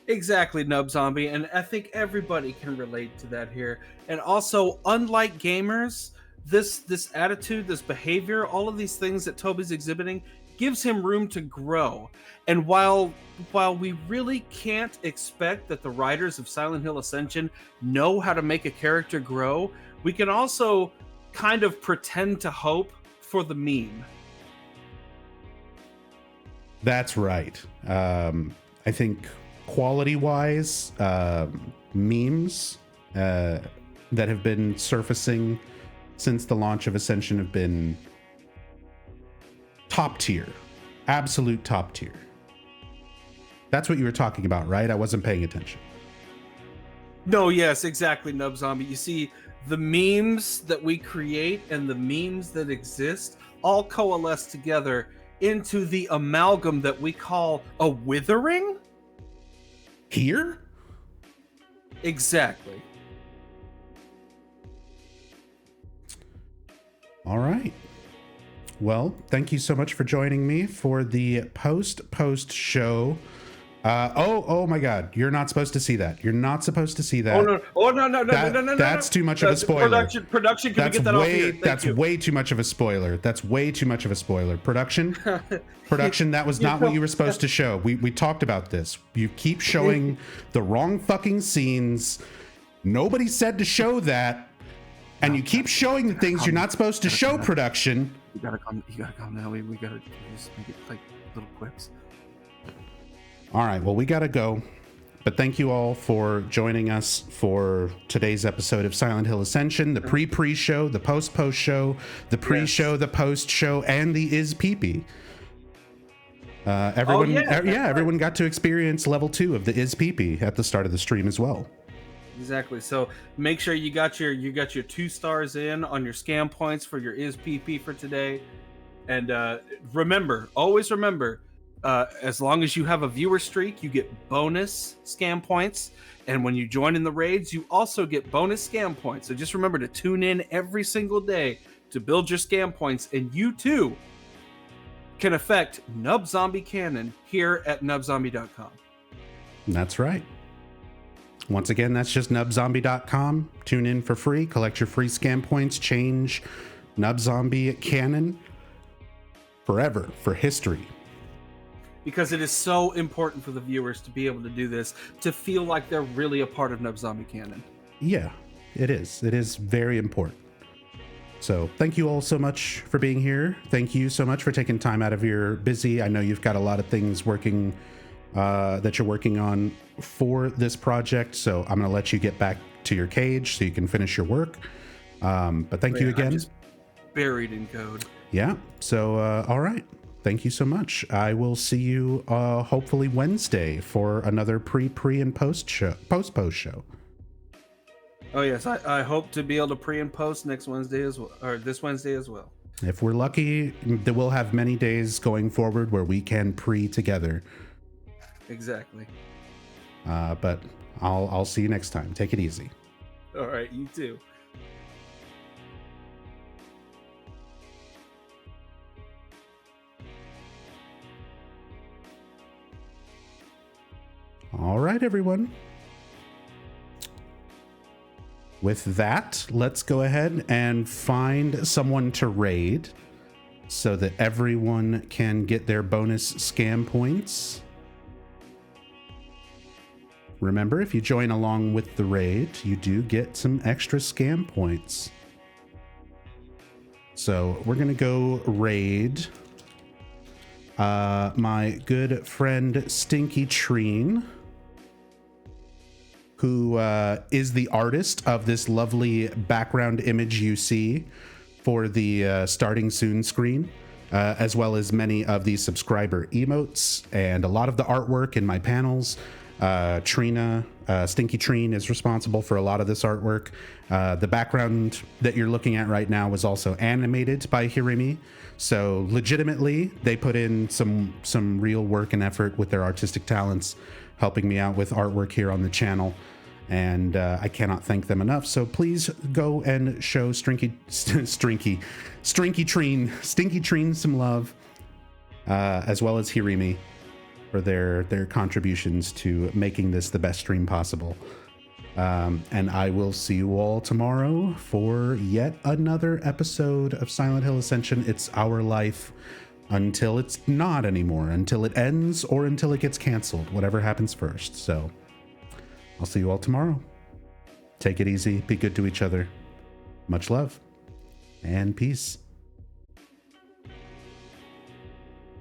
Exactly, Nub Zombie, and I think everybody can relate to that here. And also, unlike gamers, this attitude, this behavior, all of these things that Toby's exhibiting gives him room to grow. And while we really can't expect that the writers of Silent Hill Ascension know how to make a character grow, we can also kind of pretend to hope for the meme. That's right. I think quality-wise, memes that have been surfacing since the launch of Ascension have been top tier. Absolute top tier. That's what you were talking about, right? I wasn't paying attention. No, yes, exactly, Nub Zombie. You see, the memes that we create and the memes that exist all coalesce together into the amalgam that we call a withering? Here? Exactly. All right. Well, thank you so much for joining me for the post show. Oh my God! You're not supposed to see that. You're not supposed to see that. No! That's too much of a spoiler. Production. Can we get that off here? That's way too much of a spoiler. That's way too much of a spoiler. Production. That was not what you were supposed to show. We talked about this. You keep showing the wrong fucking scenes. Nobody said to show that, and you keep showing the things you're not supposed to show. Production. You gotta come now. We gotta just make it like little quips. All right, well, we gotta go, but thank you all for joining us for today's episode of Silent Hill Ascension, the pre-show, the post show, the pre-show, the post show, and the is peepee. Everyone got to experience level 2 of the is peepee at the start of the stream as well. Exactly. So make sure you got your 2 stars in on your scam points for your is PP for today, and always remember. As long as you have a viewer streak, you get bonus scam points. And when you join in the raids, you also get bonus scam points. So just remember to tune in every single day to build your scam points. And you too can affect Nub Zombie Canon here at nubzombie.com. That's right. Once again, that's just nubzombie.com. Tune in for free, collect your free scam points, change Nub Zombie Canon forever for history. Because it is so important for the viewers to be able to do this, to feel like they're really a part of Nub Zombie Canon. Yeah, it is. It is very important. So thank you all so much for being here. Thank you so much for taking time out of your busy. I know you've got a lot of things working that you're working on for this project. So I'm going to let you get back to your cage so you can finish your work. But thank you again. I'm just buried in code. Yeah. So, all right. Thank you so much. I will see you hopefully Wednesday for another pre and post show. Oh yes, I hope to be able to pre and post next Wednesday as well, or this Wednesday as well. If we're lucky, then we'll have many days going forward where we can pre together. Exactly. But I'll see you next time. Take it easy. All right, you too. All right, everyone. With that, let's go ahead and find someone to raid so that everyone can get their bonus scam points. Remember, if you join along with the raid, you do get some extra scam points. So we're going to go raid my good friend Stinky Treen, who is the artist of this lovely background image you see for the starting soon screen, as well as many of the subscriber emotes and a lot of the artwork in my panels. Trina, Stinky Treen, is responsible for a lot of this artwork. The background that you're looking at right now was also animated by Hirimi. So legitimately, they put in some real work and effort with their artistic talents, helping me out with artwork here on the channel. and I cannot thank them enough. So please go and show Stinky Treen some love, as well as Hirimi for their contributions to making this the best stream possible. And I will see you all tomorrow for yet another episode of Silent Hill Ascension. It's our life until it's not anymore, until it ends or until it gets canceled, whatever happens first. So I'll see you all tomorrow. Take it easy. Be good to each other. Much love and peace.